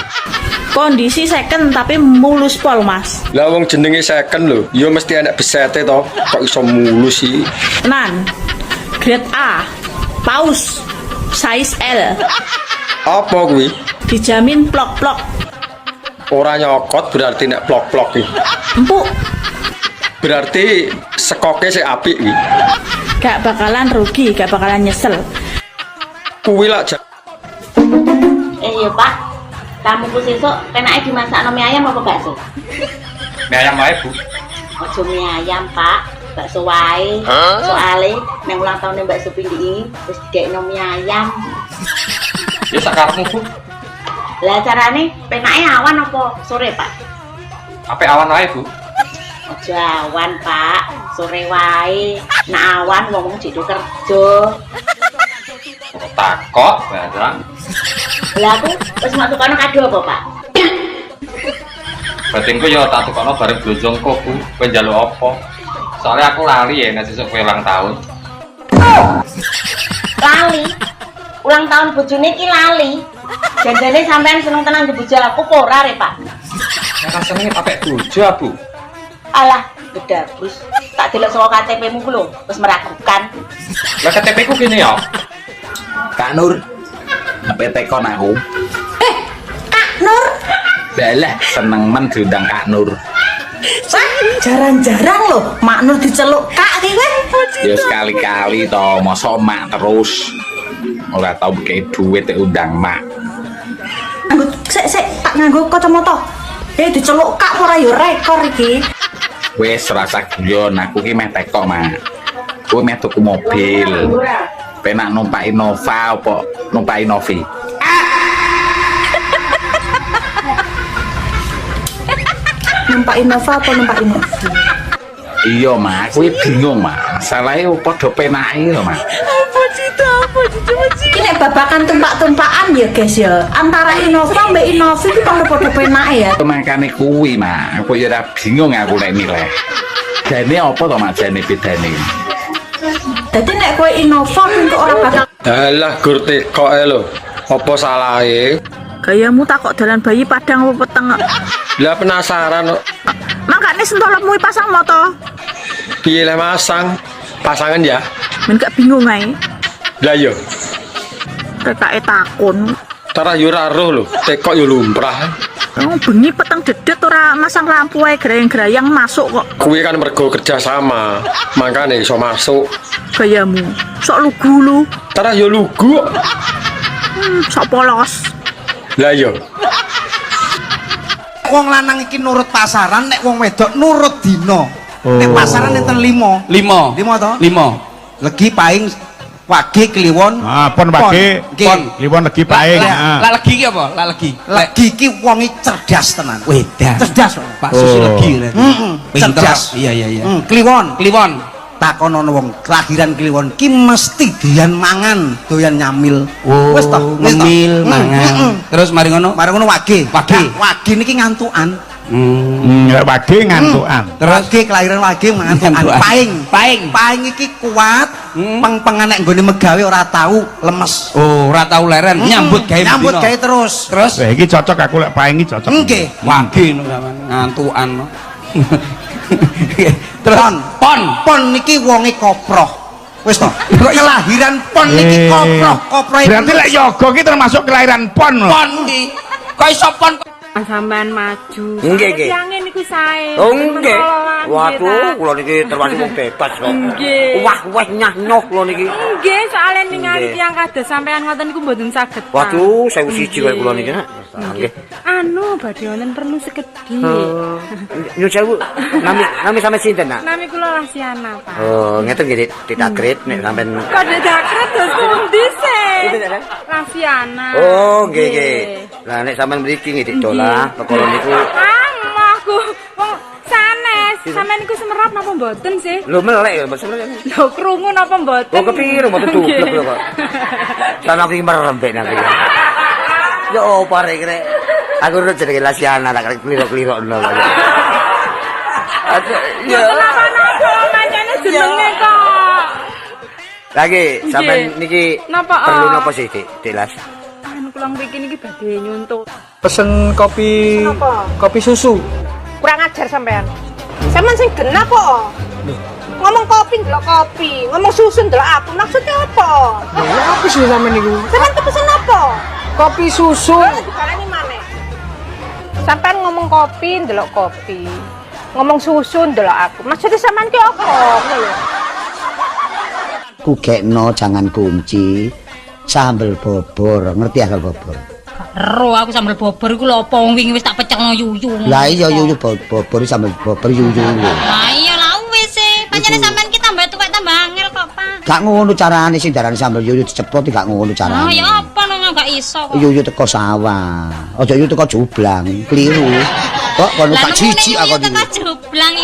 Kondisi second tapi mulus pol Mas. Lah wong jenenge second lho, yo mesti enak besete to. Kok iso mulus sih? Tenan. Grade A. Paus. Size L. Apa kuwi? Dijamin plok-plok. Ora nyokot berarti nek plok-plok iki. Empuk. Berarti sekoke sik apik iki. Gak bakalan rugi, gak bakalan nyesel. Kuwi lak Iya Pak, kamu ku sesuk penake dimasak mie ayam apa bakso? Mie ayam wae, Bu. Ojo mie ayam Pak, bakso wae. Soale nang ulang tahun Mbak Supindi iki wis dikekno mie ayam. Ya sakarepmu, Bu. Lah carane penake awan apa sore Pak? Ape awan wae, Bu. Ojo awan Pak, sore wae. Nek awan wong jitu kerja. Takok, barang. Lah aku wis mak tukane kado apa Pak? Batinku yo tak tukono bareng blonjongko, Bu. Kowe njaluk apa? Soalnya aku lali ya nek sesuk kowe ulang tahun. Lali. Ulang tahun bojone iki lali. Janjane sampean seneng tenan bojo aku apa ora re Pak? Nek senenge pakai bojo, Bu. Alah, gedabus. Tak delok saka KTP-mu ku lho, wis meragukan. Lah KTP ku kene ya. Kak Nur, sampai tekon aku. Kak Nur, Balah, seneng men diundang Kak Nur. jarang-jarang loh Mak Nur diceluk Kak ki kowe. Ya sekali-kali toh, mosok mak terus. Ora tau beki duit undang mak. Sik tak nganggo kacamata. Diceluk Kak ora ya rekor iki. Wes rasa guyon, aku ki meh teko mak. Kowe meh tuku mobil. Penak numpak Innova apa numpak Innovi? Numpak Innova apa numpak Innovi? Iya mak, kowe bingung mak. Masalahe padha penake lho mak. Iki nek babakan tumpak-tumpakan ya guys ya. Antara Innova mbek Innovi iki padha penake ya. Makane kuwi mak, aku ya ora bingung aku nek milih. Jane apa to mak jane bedane? Dadi nek kowe Innova kok ora bakal Alah gur tekok ae lho. Apa salahe? Gayamu takok dalan bayi padang apa peteng. Lah penasaran kok. Makane sentolopmu pasang moto. Piye le masang? Pasangan ya? Men gak bingung ae. Lah yo. Tekake takon. Tara yo ora roh lho, tekok yo lumrah. Bengi peteng dedet ora masang lampu ae grayang-grayang masuk kok. Kuwi kan mergo kerja sama, makane iso masuk. Gayamu sok lugu lu. Tara yo lugu. Sok polos. Lah yo. Wong lanang iki nurut pasaran, nek wong wedok nurut dino. Nek pasaran enten 5. 5 to? 5. Legi paing wage kliwon. Pon wage, pon kliwon legi paing. Lah legi ki apa? Lah legi. Legi ki wong cerdas tenan. Cerdas Pak Susi legi. Cerdas. Iya. Kliwon. Takono wong kelahiran kliwon ki mesti doyan mangan, doyan nyamil. Wis to, ngemil mangan. Terus mari ngono wage. Wage niki ngantukan. Wage ngantukan. Terus ki kelahiran wage ngantukan. Paing iki kuat. Peng-pengan nek nggone megawe ora tau lemes. Oh, ora tau leren nyambut gawe. Nyambut gawe terus. Wah, iki cocok aku lek paingi cocok. Nggih. Wage no sampean ngantukan. Terus pon niki wonge koproh. Wis to. Kelahiran pon niki koproh. Berarti lek yoga ki termasuk kelahiran pon lho. Pon iki. Kok iso pon Sampean maju. Nggih, nggih. Yang niku sae. Oh nggih. Waduh, kula niki termasuk wong bebas kok. Nggih. Wah, nyah nyoh kula niki. Nggih, soalnya ningali tiyang kados sampean ngoten niku mboten saged. Waduh, 1001 kaya kula niki nak. Nggih. Anu, badhe wonten perlu sekedhik. Nyun sewu. Nami sampe sinten nak? Nami kula Lasiana, Pak. Oh, ngeten nggih, ditakrit nek sampean. Kok dakret terus pundi sih? Lasiana. Oh, nggih nggih. Lah nek sampean mriki nggih dik dolah perkara niku. Aku wong sanes. Sampeyan niku semerap napa mboten sih? Lho melek ya, Mas. Lho krungu napa mboten? Oh, kepiro mboten dublek lho kok. Sana iki merembek nang kene. Yo pare kene. Aku udah jenenge Lasiana tak kliro-kliro ngono. Aduh, ya. Napa-napa mancane jenenge kok. Lagi sampean niki perlu napa sih, Dik Las? Anu kula mriki niki badhe nyuntuk. Pesen kopi kopi susu. Kurang ajar sampean. Sampean sing genah kok. Ngomong kopi ndelok kopi, ngomong susu ndelok aku. Maksudnya apa? Ya apa sih sampean niku? Sampean pesen apa? Kopi susu. Dikalani maneh. Sampean ngomong kopi ndelok kopi. Ngomong susu ndelok aku. Maksudnya sampean ki apa? Ngono lho. Kugekno jangan kunci. Sambel bobor, ngerti asal bobor? Ero aku sambel bobor iku lho apa wingi wis tak pecekno yuyu. Lah iya yuyu bobor sambel bobor yuyu. Lah iya lah wis e. Pancene sampean ki tambah tuwek tambah angel kok, Pak. Gak ngono carane sing darane sambel yuyu diceprot gak ngono carane. Oh ya apa nang gak iso kok. Yuyu teko sawah. Aja yuyu teko jublang, kliru. Kok kono tak jijik aku iki.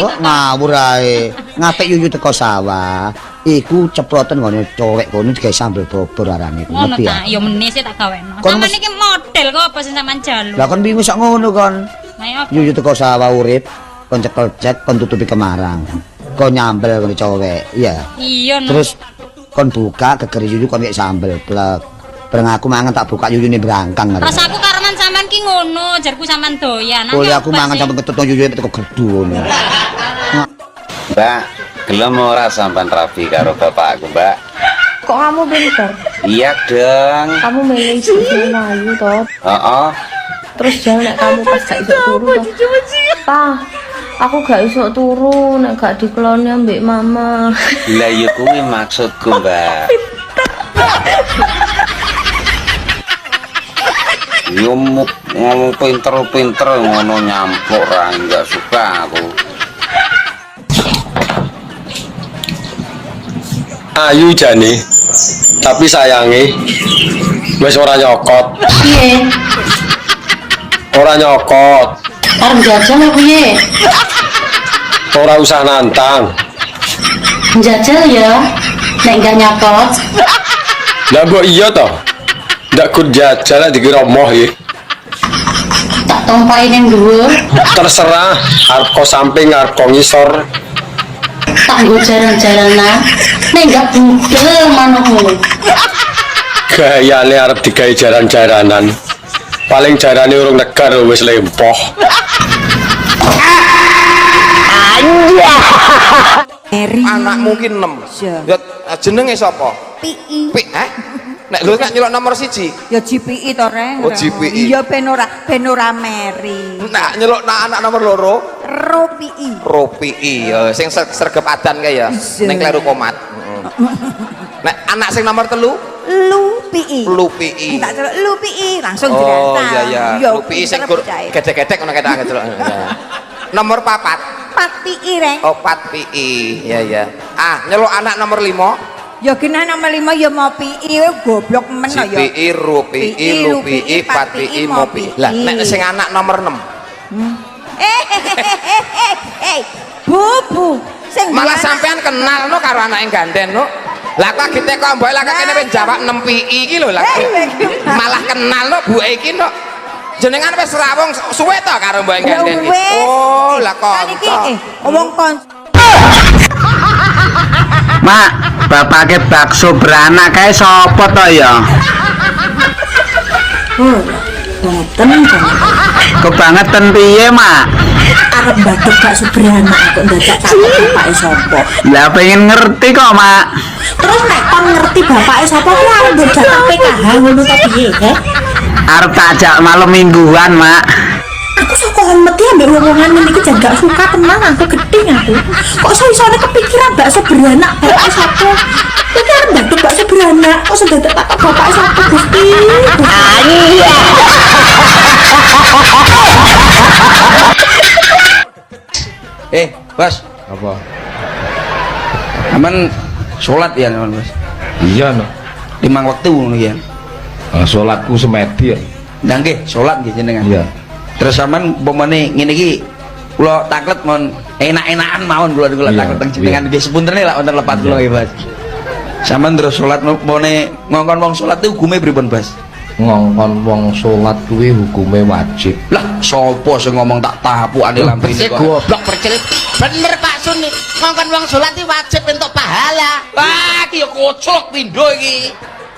Kok ngawur ae. Ngapik yuyu teko sawah. Iku ceproten ngene cowek kono digawe sambel bobor arane. Ngerti ya? Ya meneh sih tak gaweno. Sampeyan iki model kok apa sing sampean jalu. Lah kon bingung sak ngono kon. Lah ya Yuyu teko sawah urip, kon cekel cek kon tutupi kemarang. Kon nyambel kono cowek, iya. Iya no. Terus kon buka gegeri yuyu kon kayak sambel plek. Bareng aku mangan tak buka yuyune brangkang. Rasaku kareman sampean ki ngono, jarku sampean doyan. Oh ya aku mangan sampe ketut yuyune teko gerdu ngono. Mbak, gelem ora sampean rapi karo bapakku, Mbak? Kok kamu pinter? Iya dong. Kamu milih istri Ayu toh. Heeh. Terus jangan nek kamu pas gak iso turu toh. Tah, aku gak iso turu nek gak dikeloni ambek mama. Lah ya kuwi maksudku, Mbak. Yo ngomong pinter ngono nyampuk ra enggak suka aku. Ayu jane, tapi sayangi wis ora nyokot. Piye? Ora nyokot. Arep jajal apa piye? Ora usah nantang. Jajal ya. Nek gak nyakot. Lah mbok iya toh. Ndak kud jajal dikira moh ya. Tak tompain yang dhuwur. Terserah arep kok samping arep kok ngisor. Tak nggo jaran-jaranan. Nek gak budel manukmu. Gayane arep digawe jaran-jaranan. Paling jarane urung negar wis lempoh. Anak mungkin 6. Ya jenenge sapa? PI. Nek lho nek nyelok nomor 1. Ya GPI to, Reng. Oh, GPI. Iya ben ora meri. Nek nyelok anak nomor 2. ROPI. ROPI ya sing sregep adan kae ya. Ning kleru komat. Nek anak sing nomor 3 LUPI. LUPI. Tak celuk LUPI langsung Oh dirata. iya LUPI sing gedek-gedek ngono ketok anget celuk. Nomor 4. 4PI, Reng. Oh 4PI. Iya. Ah, nyeluk anak nomor 5. Ya kena nomor 5 ya mau PI goblok men ya. GPI, RUPI, LUPI, 4PI, MOPI. Lah nek sing anak nomor 6. Bu. Sing malah sampean kenal no karo anak yang ganden no. Lah kok kita kok mbok lah kene ben jawab 6 PI iki lho lah. Malah kenal no buke iki no. jenengan wis rawung suwe to karo Mbak Gandeng. Oh, lah kok. Ngomong kon. Mak, bapake bakso beranak kae sapa to ya? Bangetan. Kebangetan piye, Mak? Arep badhe bakso beranak kok ndadak bapake sapa? Lah pengen ngerti kok, Mak. Terus nek kon ngerti bapake sapa kuwi arep ndadak PKH ngono ta piye, he? Arep tak ajak malam mingguan, Mak. Aku sok hormati ambek wong-wongan ngene iki jan gak suka tenan aku gedeng aku. Kok iso-isone kepikiran bakso beranak bapake sapa? Iki arep badhe bakso beranak kok sedadak tak bapake sapa Gusti. Bos. Apa? Aman salat ya, Bos. Iya no. 5 waktu ngono ya. Salatku semedi ya. Lah nggih, salat nggih jenengan. Iya. Terus sampean umpamane ngene iki kula taklet mon enak-enakan mawon kula taklet teng jenengan nggih sepuntene lak wonten lepat kula nggih, Bos. Sampeyan terus salat umpamane ngongkon wong salat itu hukume pripun, Bos? Ngongkon wong salat kuwi hukume wajib. Lah, sapa sing ngomong tak tapukane lampu ini kok? Goblok percelit. Bener Pak Sun nih, ngongkon wong salat iki wajib entuk pahala. Wah, iki ya kocok pindho iki.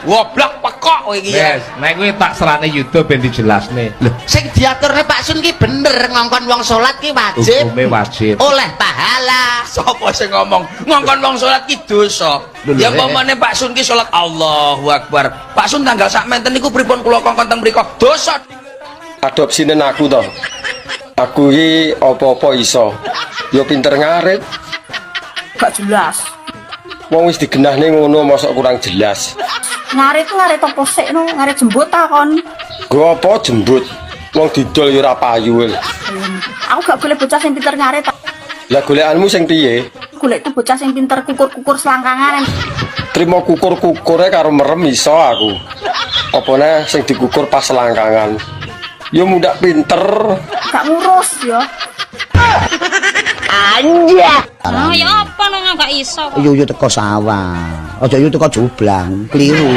Goblok pekok kowe iki ya. Wes, nek kuwi tak serane YouTube ben dijelasne. Lho, sing diaturne Pak Sun ki bener ngongkon wong salat ki wajib. Hukume wajib. Oleh pahala. Sapa sing ngomong ngongkon wong salat ki dosa? Ya umpamane Pak Sun ki salat Allahu Akbar. Pak Sun tanggal sak menten niku pripun kula kongkon teng mriku? Dosa. Adopsinen aku to. Aku iki apa-apa iso. Ya pinter ngarit. Gak jelas. Wong wis digenahne ngono mosok kurang jelas. Ngarit apa sik no? Ngarit jembut ta kon? Go apa jembut? Wong didol ya ora payu. Aku gak boleh bocah sing pinter ngarit. Lah golekanmu sing piye? Golek tuh bocah sing pinter kukur-kukur selangkangan. Trimo kukur-kukure karo merem iso aku. Opone sing dikukur pas selangkangan. Ya muda pinter. Gak ngurus ya. Anja. Oh ya apa nang gak iso kok. Yo teko sawah. Aja yo teko jublang, keliru.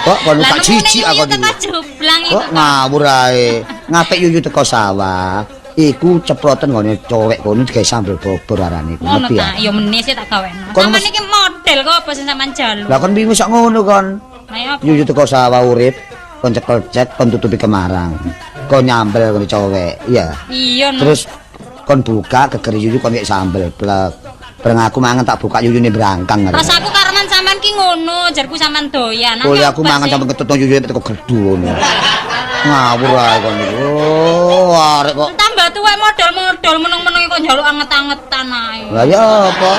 Kok kono tak jijik aku iki. Teko jublang Kok ngawur ae. Ngapik yo teko sawah. Iku ceproten ngene cowek kono digawe sambel bobor arane iku. Ngono Ngerti ya? ta, ya menis tak gaweno. Kon Sampeyan iki model kok apa sing sampean jalu. Lah kon bingung sak ngono kon. Ayo apa? Yo teko sawah urip, kon cekel cet, kon tutupi kemarang. Kon nyambel kono cowek, iya. Iya no. Terus kon buka keker yuyu kon kayak sambel blek. Bareng aku mangan tak buka yuyune brangkang. Rasaku kareman sampean ki ngono, jarku sampean doyan. Boleh aku mangan sampe ketut yuyune teko gerdu ngono. Ngawur ae kon niku. Oh, arek kok. Tambah tuwek model-model meneng-meneng kok njaluk anget-angetan ae. Lah ya apa?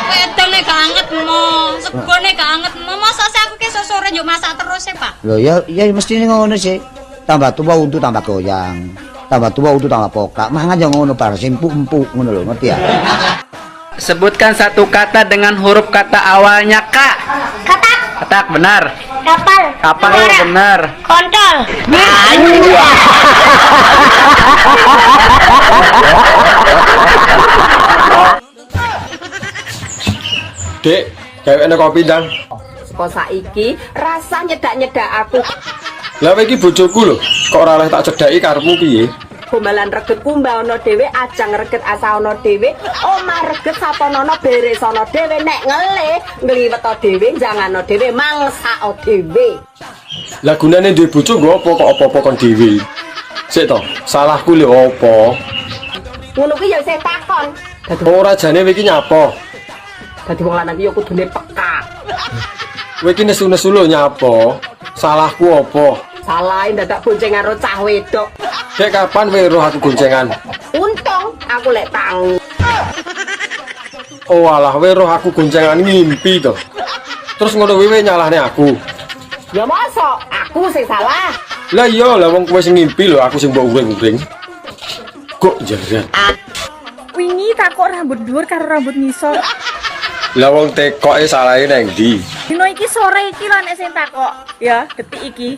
Wedone gak angetmu, segone gak angetmu. Masa sih aku ki sore yo masak terus ya, Pak? Loh ya mesti ngono sih. Tambah tua untu tambah goyang. Tambah tua untu tambah pokak. Mangan yo ngono bar empuk-empuk ngono lho, ngerti ya? Sebutkan satu kata dengan huruf kata awalnya Kak. Katak. Katak benar. Kapal. Kapal benar. Kontol. Dek, gawene kopi ndang. Kok saiki rasa nyedak-nyedak aku. Lah iki bojoku lho, kok ora oleh tak cedhaki karepmu piye? Gombalan regetku mbak ono dhewe, ajang reget asa ono dhewe, omah reget saponono beres ono dhewe, nek ngliwet dhewe, jangan ono dhewe, mangsa o dhewe. Lah gunane duwe bojo nggo apa kok apa-apa kon dhewe? Sik to, salahku lho apa? Ngono kuwi ya sing takon. Ora jane kowe iki nyapa? Dadi wong lanang iki ya kudune peka. Kowe iki nesu-nesu lho nyapa? Salahku apa? Salah dadak boncengan karo cah wedok. Dek kapan kowe roh aku goncengan? Untung aku lek tangi. Oh alah kowe roh aku goncengan ngimpi to. Terus ngono kowe nyalahne aku. Ya mosok aku sing salah. Lah iya lah wong kowe sing ngimpi lho, aku sing mbok uring-uring. Kok jaran. Wingi takok rambut dhuwur karo rambut ngisor. Lah wong tekoke salahe nang ndi? Dino iki sore iki lho nek sing takok, ya, detik iki.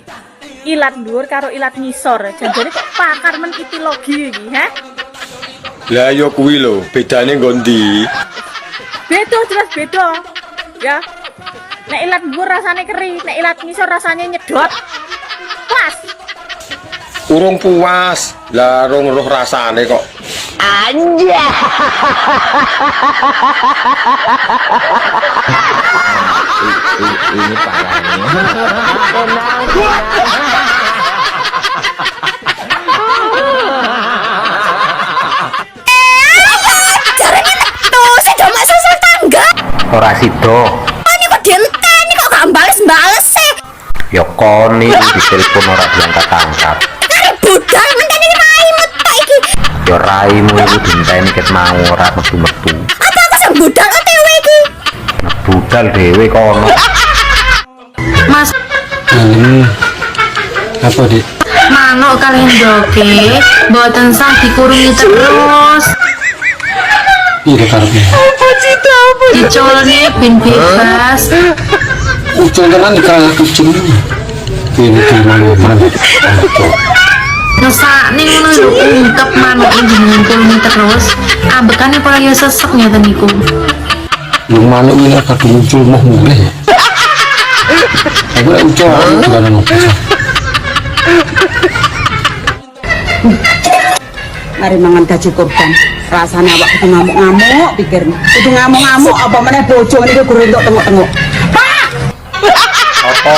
Ilat dhuwur karo ilat ngisor. Janjane kok pakar men etiologi iki, ha? Lah ya kuwi lho, bedane nggo ndi? Beda jelas beda. Ya. Nek ilat dhuwur rasane keri, nek ilat ngisor rasane nyedot. Pas. Urung puas, lah rong roh rasane kok. Anja. Ini parah Ora sido. Ini kok dienteni kok gak bales-bales sih. Ya koni ditelepon ora diangkat-angkat. Budal ngenteni raimu tak iki. Ya raimu iku dinteni ket mau ora metu-metu. Apa aku sing budal OTW iki? Budal dhewe kono. Mas, Apa, Dik? manuk kalian doke, boten sah dikurungi terus. Iya, karepnya. Dicolne ben bebas. Ucul tenan kalah kucing. Ini gimana mana? Ngesakne ngono lho ungkep manuke jenengan kurungi terus. Ambekane para ya sesek nyata niku. Yung manuk ini kadung muncul mah mulai. Aku ucul gimana no? Mari mangan gaji korban. Rasanya awak kudu ngamuk-ngamuk pikir. Kudu ngamuk-ngamuk apa meneh bojo niki guru entuk tengok-tengok. Pak! Apa?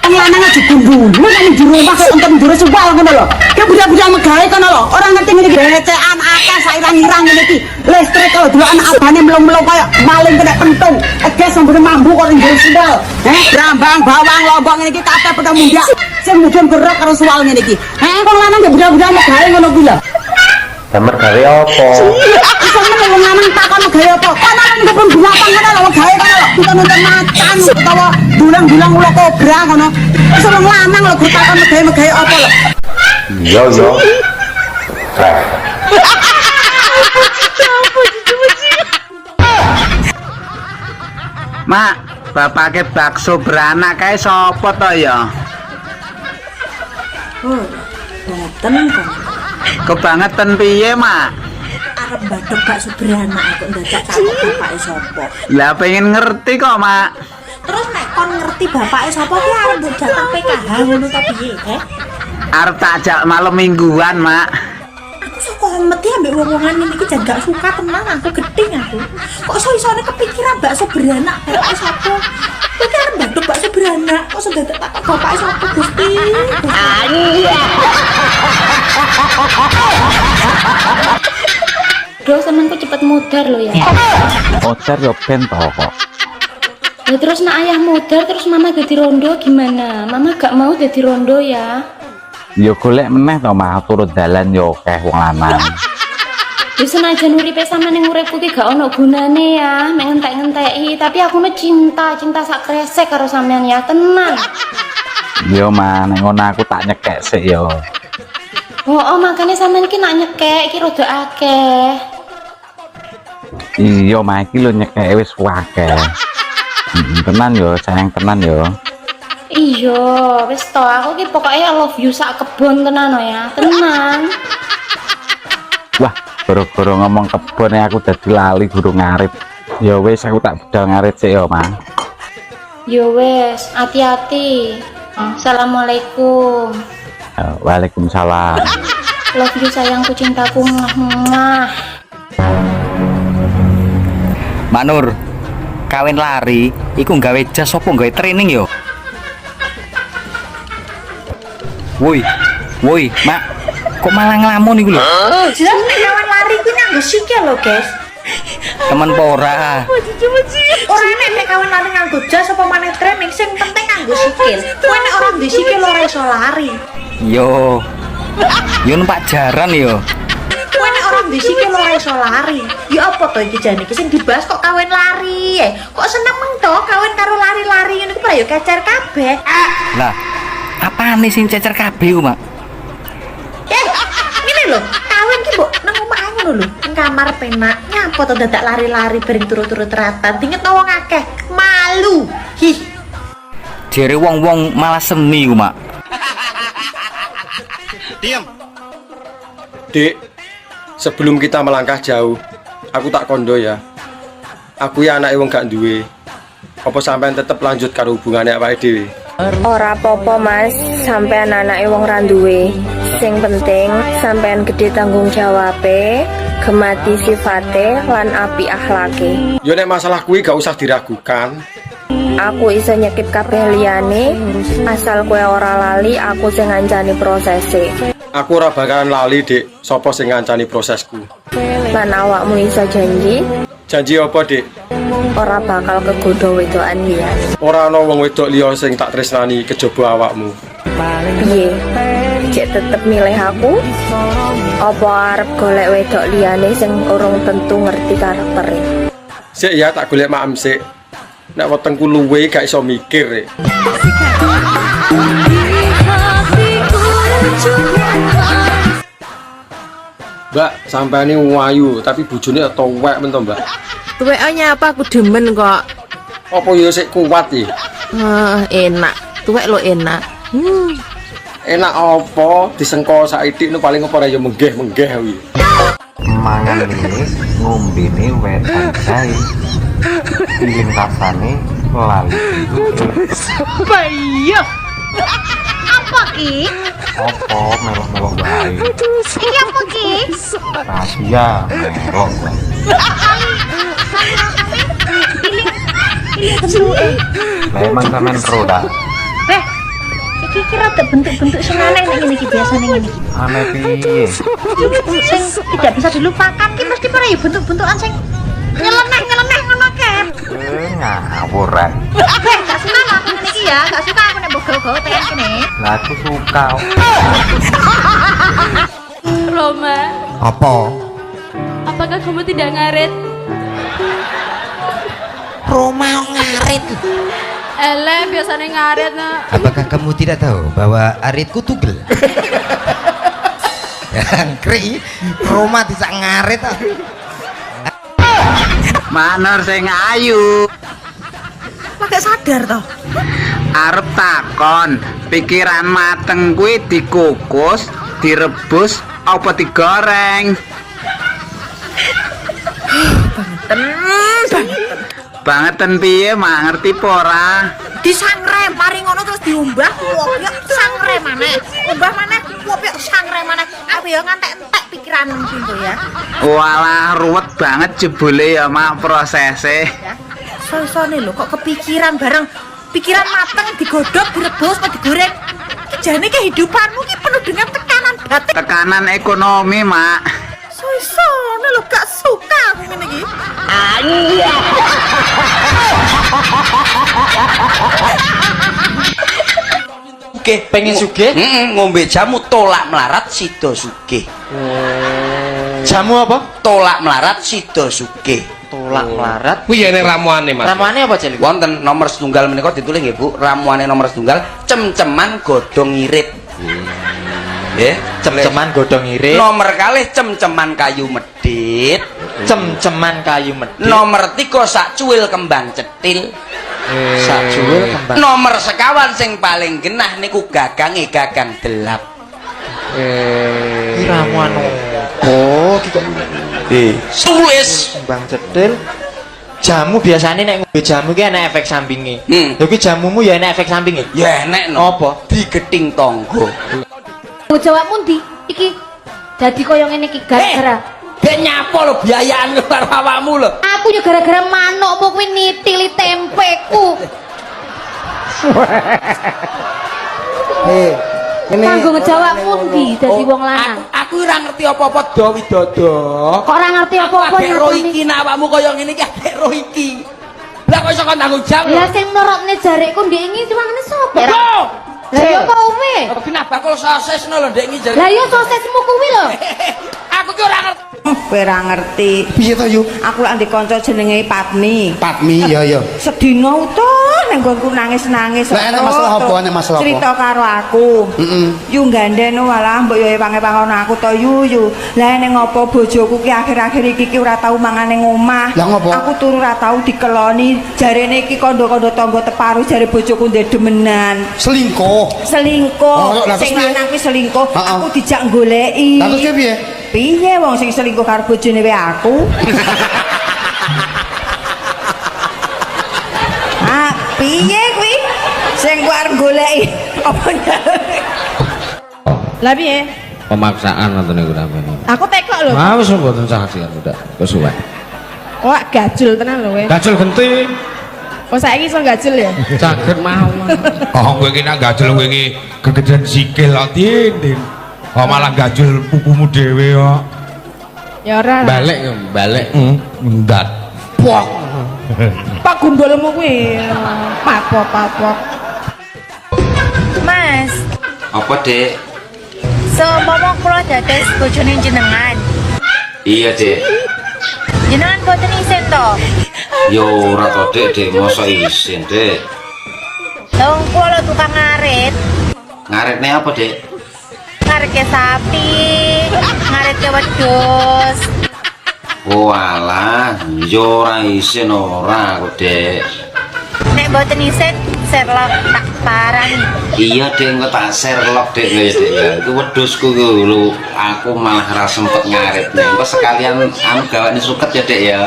Wong lanang aja gundul. Nek di rumah kok entuk ndure suwal ngono lho. Ki budak-budak megawe kono lho. Ora ngerti ngene iki recehan akeh sairang-irang ngene iki. Listrik kalau delokan abane mlong-mlong kaya maling kena pentung. Eges sambune mambu kok ndure suwal. Brambang bawang lombok ngene iki kabeh padha mundak. Sing mudhun gerak karo suwal ngene iki. Wong lanang ya budak-budak megawe ngono kuwi lho. Damar gawe apa? Sampe wong lanang takon gawe apa? Kok nang kebun binatang ngono lho gawe kono lho. Kita nonton macan utawa dulang-dulang ula kobra ngono. Wis wong lanang lho takon gawe apa lho. Iya, iya. Rek. Mak, bapake bakso beranak kae sapa to ya? Oh, boten kok. Kebangetan piye, Mak? Arep badhok bakso beranak kok ndadak takok bapake sapa. Lah pengen ngerti kok, Mak. Terus nek kon ngerti bapake sapa ki arep mbok jatah PKH ngono ta piye, he? Arep tak ajak malam mingguan, Mak. Aku sok meti ambek wong-wongan iki jan gak suka tenan aku gedeng aku. Kok iso-isone kepikiran bakso beranak bapake sapa? Kowe ki arep badhok bakso beranak kok sedadak takok bapake sapa Gusti? Do senengku cepet mudar lo ya. Ocer yo ben to kok. Ya terus nak ayah mudar terus mama jadi rondo gimana? Mama gak mau jadi rondo ya. Yo golek meneh to mah turut dalan yo akeh wong lanang. Ya senajan uripe sampean ning uripku ki gak ono gunane ya, mek ngentek-ngenteki, tapi aku nu cinta sak kresek karo sampean ya, tenan. Yo mah nek ngono aku tak nyekek sik yo. Oh, makanya sampean ki nak nyekek ki rada akeh. Iya mah iki lho nyekek wis akeh. Tenan yo, sayang tenan yo. Iya, wis to aku ki pokoknya I love you sak kebon tenan ya, tenan. Wah, gara-gara ngomong kebon aku dadi lali guru ngarit. Ya wis aku tak budal ngarit sik yo, Mang. Ya wis, hati-hati. Assalamualaikum. Waalaikumsalam. Love you sayangku, cintaku. Mwah. Manur, kawin lari iku gawe jas apa gawe training yo? Woi, Mak, kok malah ngelamun iku lho? Jelas kawin lari ku nganggo sikil lho, guys. Temen apa ora? Ora nek kawin lari nganggo jas apa maneh training, sing penting nganggo sikil. Kowe nek ora ndek sikil ora iso lari. Yo numpak jaran yo. Kowe nek ora ndek sikil ora iso lari. Ya apa to iki jane iki sing dibahas kok kawin lari. Kok seneng meng to kawin karo lari-lari ngene iki ya kecer kabeh. Lah, apane sing cecer kabeh ku, Mak? Ngene lho, kawin ki mbok nang omah ngono lho, ning kamar penak. Nyapa to dadak lari-lari bareng turu-turu teratan. Dinget wong akeh, malu. Hih. Jere wong-wong malah seni ku, Mak. Diam. Dik, sebelum kita melangkah jauh, aku tak kondo ya. Aku ya anake wong gak duwe. Apa sampean tetep lanjut karo hubungane awake dhewe? Ora apa-apa Mas, sampean anake wong ra duwe. Sing penting sampean gede tanggung jawabe, gemati sifate lan api akhlake. Yo nek masalah kuwi gak usah diragukan. Aku iso nyekip kabeh liyane, asal kowe ora lali aku sing ngancani prosese. Aku ora bakalan lali, Dik, sapa sing ngancani prosesku. Lan awakmu iso janji? Janji apa, Dik? Ora bakal kegodho wedokan liyane. Ora ana wong wedok liya sing tak tresnani kejaba awakmu. Piye? Cek tetep milih aku? Apa arep golek wedok liyane sing urung tentu ngerti karaktere? Sik ya tak golek maem sik. Nek wetengku luwe gak iso mikir. Rek. Mbak, sampai ini wayu, tapi bojone tuwek men to, Mbak. Tuweknya apa aku demen kok. Apa ya sik kuat iki? Enak. Tuwek lo enak. Enak apa? Disengko saithik nu paling apa ya menggeh-menggeh kuwi. Mangan ini ngombene wetan kae. Pilih rasane lali. Bayo. Apa ki? Apa melok-melok wae. Iki apa ki? Rahasia melok wae. Memang sampean roda. Iki kira ada bentuk-bentuk sing aneh nek ngene iki biasane ngene iki. Aneh piye? Sing tidak bisa dilupakan ki mesti para ya bentuk-bentukan sing nyeleneh ngono ke. Ngawuran. Gak suka aku ngene iki ya, gak suka aku nek mbok gawe-gawe pengen kene. Lah aku suka. Roma, Apa? apakah kamu tidak ngaret? Roma ngarit. Ele biasanya ngaret nah. Apakah kamu tidak tahu bahwa aritku tugel? Kri, Roma bisa ngarit. Manor sing ayu. Pakai sadar toh. Arep takon, pikiran mateng kuwi dikukus, direbus apa digoreng? Bangetan piye mak ngerti apa ora? Disangre mari ngono terus diumbah wopya sangre maneh. Umbah maneh wopya sangre maneh. Aku ya ngantek-entek pikiranmu gitu ya. Walah ruwet banget jebule ya mak prosese. So-sone lho kok kepikiran bareng pikiran mateng digodhog, direbus, apa digoreng. Iki jane kehidupanmu ki penuh dengan tekanan batin. Tekanan ekonomi mak. So-sone lho gak suka aku ngene iki. Oke, pengen sugih? Ngombe jamu tolak melarat sida sugih. Jamu apa? Tolak melarat sida sugih. Tolak melarat. Kuwi ya nek ramuane, Mas. Ramuane apa, Cel? Wonten nomor setunggal menika ditulis nggih, Bu. Ramuane nomor setunggal cem-ceman godhong irit. Nggih, Cem-ceman godhong irit. Nomor kalih cem-ceman kayu medhit. Cem-ceman kayu medhit. Nomor 3 sak cuwil kembang cetil. Sak cuwil kembang. Nomor sekawan sing paling genah niku gagange gagang delap. Ramuan oh tulis kembang cetil. Jamu biasanya nek ngombe jamu ki ana efek sampinge. Lho ki jamumu ya ana efek sampinge. Ya enek no. Apa? Digething tangga. Jawabmu ndi? Iki dadi koyo ngene iki gara-gara Ben nyapa lho biayaan karo awakmu lho. aku ya gara-gara manukmu kuwi nitili tempeku. Kanggo ngejawabmu ndi dadi wong lanang? Aku ora ngerti apa-apa do widodo. Kok ora ngerti apa-apa ro iki nek awakmu kaya ngene iki adek ro iki. Lah kok iso kon tanggung jawab? Ya sing nurutne jarekku ndek iki diwangane sapa? Lah yo kowe. Kenapa kok sosis lho ndek iki jare? Lah yo sosismu kuwi lho. Aku ki ora ngerti. Kowe ora ngerti. Piye to, Yu? Aku lak ndek kanca jenenge Patmi. Patmi, ya. Sedina utuh nang nggonku nangis-nangis. Lah enek masalah apa? Enek masalah apa? Cerita karo aku. Yu gandhen walah mbok yo ewange-wangono aku to Yu. Lah ning ngopo bojoku ki akhir-akhir iki ora tau mangan ning omah. Lah ngopo? Aku turu ora tau dikeloni. Jarene iki kandha-kandha tangga teparu jare bojoku ndek demenan. Selingkuh. Selingkuh. Lah, Sing terus piye? lanang ki selingkuh. Heeh. Aku dijak goleki. Lah terus piye? Piye wong sing selingkuh karo bojone wae aku? Piye kuwi? Sing kuwi arep goleki apa njaluk. Lah piye? Pemaksaan nonton niku sampeyan. Aku tekok lho. Ah wis mboten saksian udah kesuwen. Wah, gajul tenan lho kowe. Gajul genti. Oh saiki iso gajul ya? Caget mawon. Oh kowe iki nak gajul kowe iki kegedean sikil kok Din. Oh malah gajul pupumu dhewe kok. Ya ora. Balik. Ndat. Pok. Pak gundulmu kuwi. Papok. Mas, Apa, Dek? seumpama kula dados bojone jenengan, Iya, Dek. jenengan boten isin to? Yo ora to, Dek, mosok isin, Dek. Lah wong kula tukang ngarit, Ngaretne apa, Dek? ngaritke sapi, ngaritke wedhus. Oh alah, yo ora isin ora kok, Dek. Nek boten isin, serlok tak parani. Iya, Dek, engko tak Sherlock, Dek, ya, Dek ya. Iku wedhusku ku lho, aku malah ora sempet ngaretne. Engko sekalian anu gawane suket ya, Dek ya.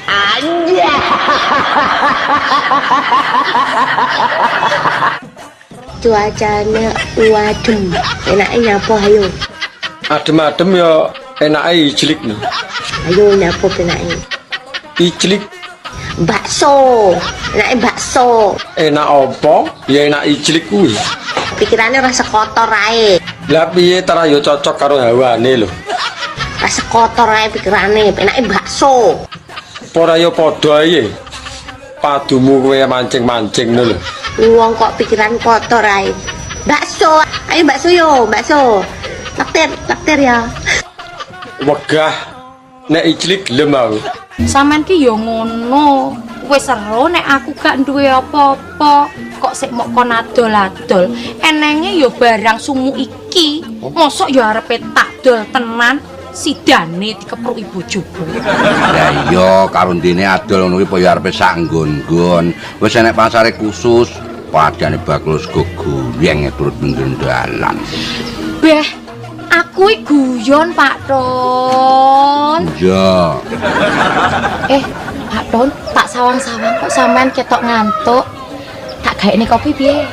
Anja. Cuacanya waduh, enaknya nyapo ayo. Adem-adem ya enake ijlik no. Ayo nyapo enaknya. Ijlik Bakso, enaknya bakso. enak apa? Ya enak ijlik kuwi. Pikirannya rasa kotor ae. Lah piye tara ya cocok karo hawane lho. Rasa kotor ae pikirannya, enaknya bakso. Ora ya padha ae. Padumu kowe mancing-mancing lho. Wong kok pikiran kotor ae. Bakso, ayo bakso yo, bakso. Taktir ya. Wegah nek ijlik gelem aku. Sampeyan ki yo ngono. Wis seru nek aku gak duwe apa-apa. Kok sik mok kon adol-adol. Enenge yo barang sumu iki. Mosok yo arepe tak dol tenan. Sidane dikepruki bojoku. Ya iya karo ndene adol ngono kuwi apa ya arepe sak nggon-nggon. Wis enek pasare khusus. Padane bakul sego goyeng turut menggon dalan. Beh, aku iki guyon Pak Ton. Iya. Pak Ton, tak sawang-sawang kok sampean ketok ngantuk. Tak gaekne kopi piye?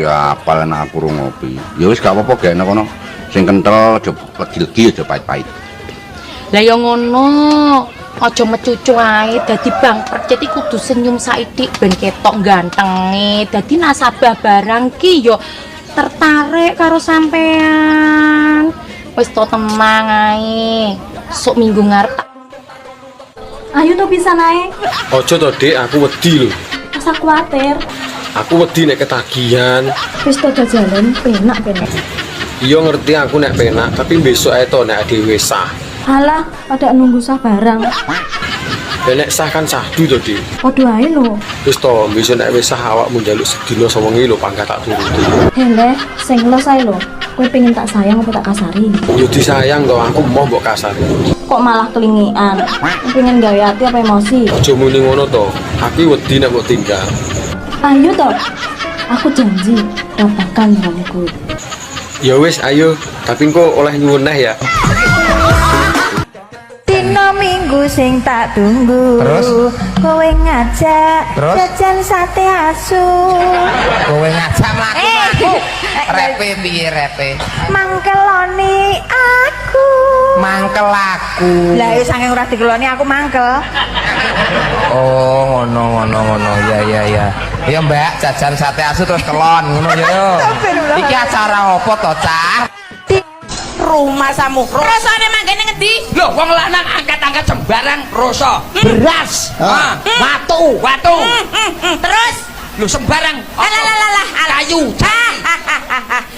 Ya apal enak aku rung ngopi. Ya wis gak apa-apa gaekne kono. Sing kental aja legi-legi aja pahit-pahit. Lah ya ngono. Aja mecucu ae dadi Bang Percet iki kudu senyum saidik ben ketok gantenge. Dadi nasabah barang ki yo tertarik karo sampean. Wis to tenang ae. Sok minggu ngarep. Ayo tuh bisa naik. Ojo to, Dek, aku wedi lho. Masa kuatir. Aku wedi nek ketagihan. Wis to jalan penak. Iya ngerti aku nek penak, tapi besok ae to nek dhewe sah. Halah, pada nunggu sah barang. Nek sah kan sahdu to, Dik. Podo ae lho. Wis to, besok nek wis sah awakmu njaluk sedina sewengi lho pangkat tak turuti. Hele, sing los ae lho. Kowe pengen tak sayang apa tak kasari? Yo disayang to, aku mau mbok kasar. Kok malah kelingian? Pengen gawe hati apa emosi? Aja muni ngono to. Aku wedi nek mbok tinggal. Ayo toh. Aku janji ora bakal ninggalin kowe. Ya wis, ayo. Tapi engko oleh nyuwun neh ya. Dino minggu sing tak tunggu. Terus? Kowe ngajak Terus? jajan sate asu. Kowe ngajak mlaku-mlaku. Repe piye repe? Mangkeloni aku. Mangkel aku. Lah ya saking ora dikeloni aku mangkel. Oh, ngono. Ya. Ya Mbak, jajan sate asu terus kelon ngono ya. Iki acara apa to, Cah? Rumah Samukro. Rasane mangkene ngendi? Lho, wong lanang angkat-angkat sembarang rasa. Beras. Watu. Terus Lho sembarang. Alah. Kayu.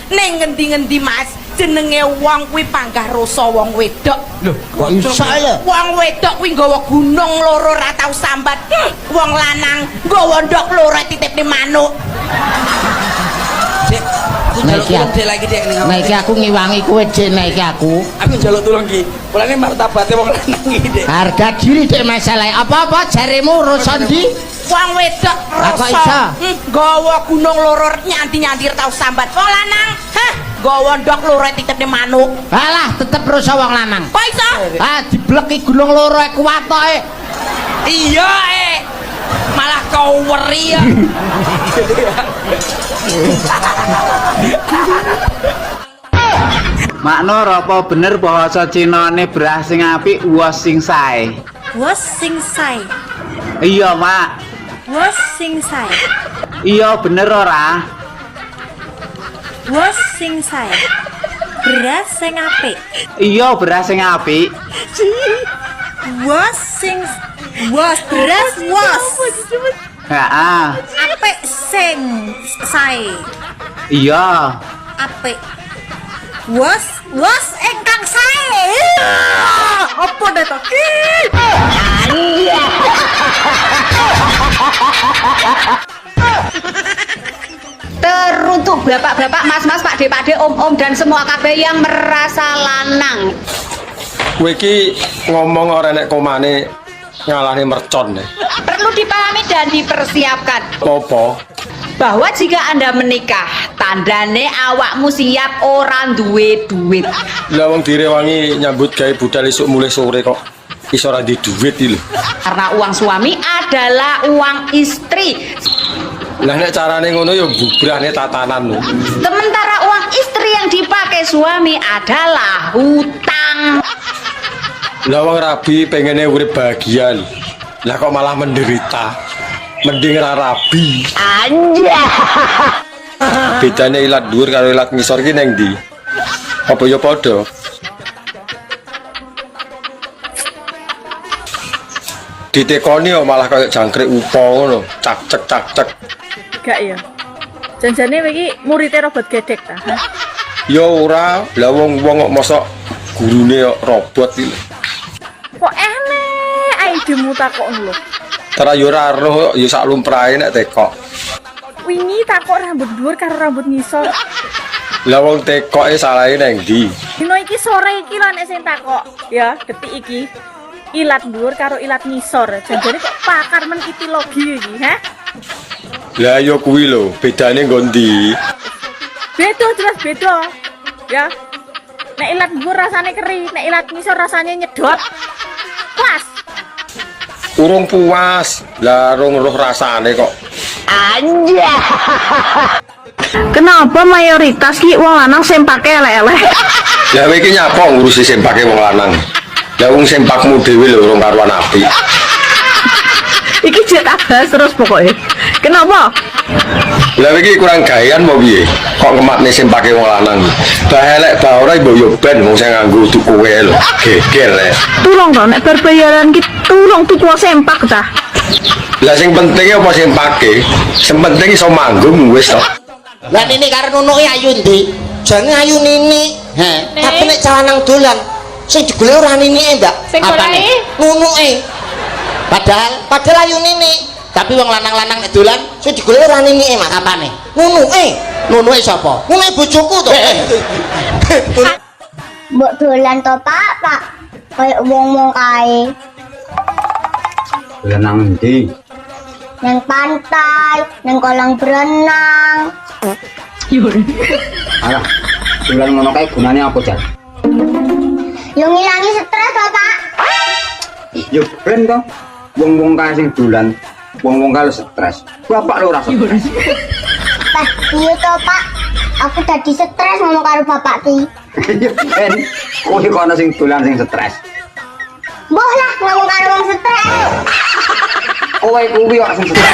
Ning ngendi-ngendi Mas, jenenge wong kuwi panggah rasa wong wedok. Lho, kok iso ya? Wong wedok kuwi nggawa gunung loro ora tau sambat. Wong lanang nggawa ndok loro titipne manuk. Dek, aku njaluk tulung Dek lagi Dek ning. Nah iki aku ngiwangi kowe Dek, nah iki aku. Aku njaluk tulung ki. Mulane martabate wong lanang iki Dek. Harga diri Dek masalah. Apa-apa jarimu urusan di Wong wedok kok iso? rasa nggawa gunung loro nyanti-nyanti tau sambat. Wong lanang, nggawa ndok loro titipne manuk. Alah, tetep rasa wong lanang. Kok iso? Dibleki gunung loro kuat tok. Iya, malah kau weri ya. Mak Nur, apa bener bahasa Cinane beras sing apik uwas sing sae? Wos sing sae. Iya, Mak. Wos sing sae. Iya bener ora? Wos sing sae. Beras sing apik. Iya beras sing apik. Wos sing wos beras wos. Heeh. Apik sing sae. Iya. Apik. Wos ingkang sae. Apa dah to? Teruntuk bapak-bapak, mas-mas, pakde-pakde, om-om dan semua kabeh yang merasa lanang. Kowe iki ngomong ora nek komane ngalahne mercon nih. Perlu dipahami dan dipersiapkan Apa? bahwa jika Anda menikah, tandane awakmu siap orang duwe duit. Lah wong direwangi nyambut gawe budal esuk mulai sore kok iso ora di duit iki lho. Karena uang suami adalah uang istri. Lah nek carane ngono ya bubrane tatanan lho. Sementara uang istri yang dipakai suami adalah hutang. Lah wong rabi pengennya urip bahagia lho. Lah kok malah menderita. Mending ra rabi. Anja. Bedane ilat dhuwur karo ilat ngisor ki neng ndi? Apa ya padha? Ditekoni yo malah kayak jangkrik upo ngono, cak cek. Gak ya. Janjane iki muridé robot gedek ta. Ya ora, lah wong kok mosok gurune kok robot iki. Kok enek ae idemu takon lho. Tara yo ora roh, yo sak lumrahe nek tekok. Wingi takok rambut dhuwur karo rambut ngisor. Lah wong tekoke salahe neng ndi? Dino iki sore iki lho nek sing takok, ya, detik iki. Ilat dhuwur karo ilat ngisor. Janjane kok pakar men itilogi iki, ha? Lah yo kuwi lho, bedane nggo ndi? Beda jelas beda. Ya. Nek ilat dhuwur rasane keri, nek ilat ngisor rasane nyedot. Pas. Urung puas, lah rung roh rasane kok. Anja. Kenapa mayoritas ki wong lanang sempake elek-elek? Lah kowe iki nyapa ngurusi sempake wong lanang? Lah wong sempakmu dhewe lho urung karuan apik. Iki cetak bahas terus pokoknya. Kenapa? Lah iki kurang gawean mau piye? Kok ngematne sempake wong lanang? Bah elek bah ora mbok yo ben wong sing nganggo tuku kowe lho. Geger le. Tulung to nek berbayaran ki tulung tuku sempak ta. Lah sing penting apa sempake? Sing penting iso manggung wis to. Lah Nini karo nunuke ayu ndi? Jange ayu Nini. He, tapi nek calanang dolan sing digolek ora Ninike, Mbak. Sing goleki Nunuke. Padahal ayu Nini. Tapi wong lanang-lanang nek dolan sing digolek ora Ninike, Mak. Apane? Nunuke. Nunuke sapa? Nunuke bojoku to. Mbok dolan to, Pak? Kayak wong-wong kae. Dolan nang ndi? Nang pantai, nang kolam berenang. Alah, dolan ngono kae gunane apa, Jan? Yo ngilangi stres to, Pak. Yo ben to. Wong-wong kae sing dolan, wong-wong kae stres. Bapak lho ora stres. Pak, iya to, Pak. Aku dadi stres ngomong karo bapak ki. Yo ben, kowe kok ana sing dolan sing stres. Mbah lah ngomong karo wong stres. Kowe kuwi kok sing stres.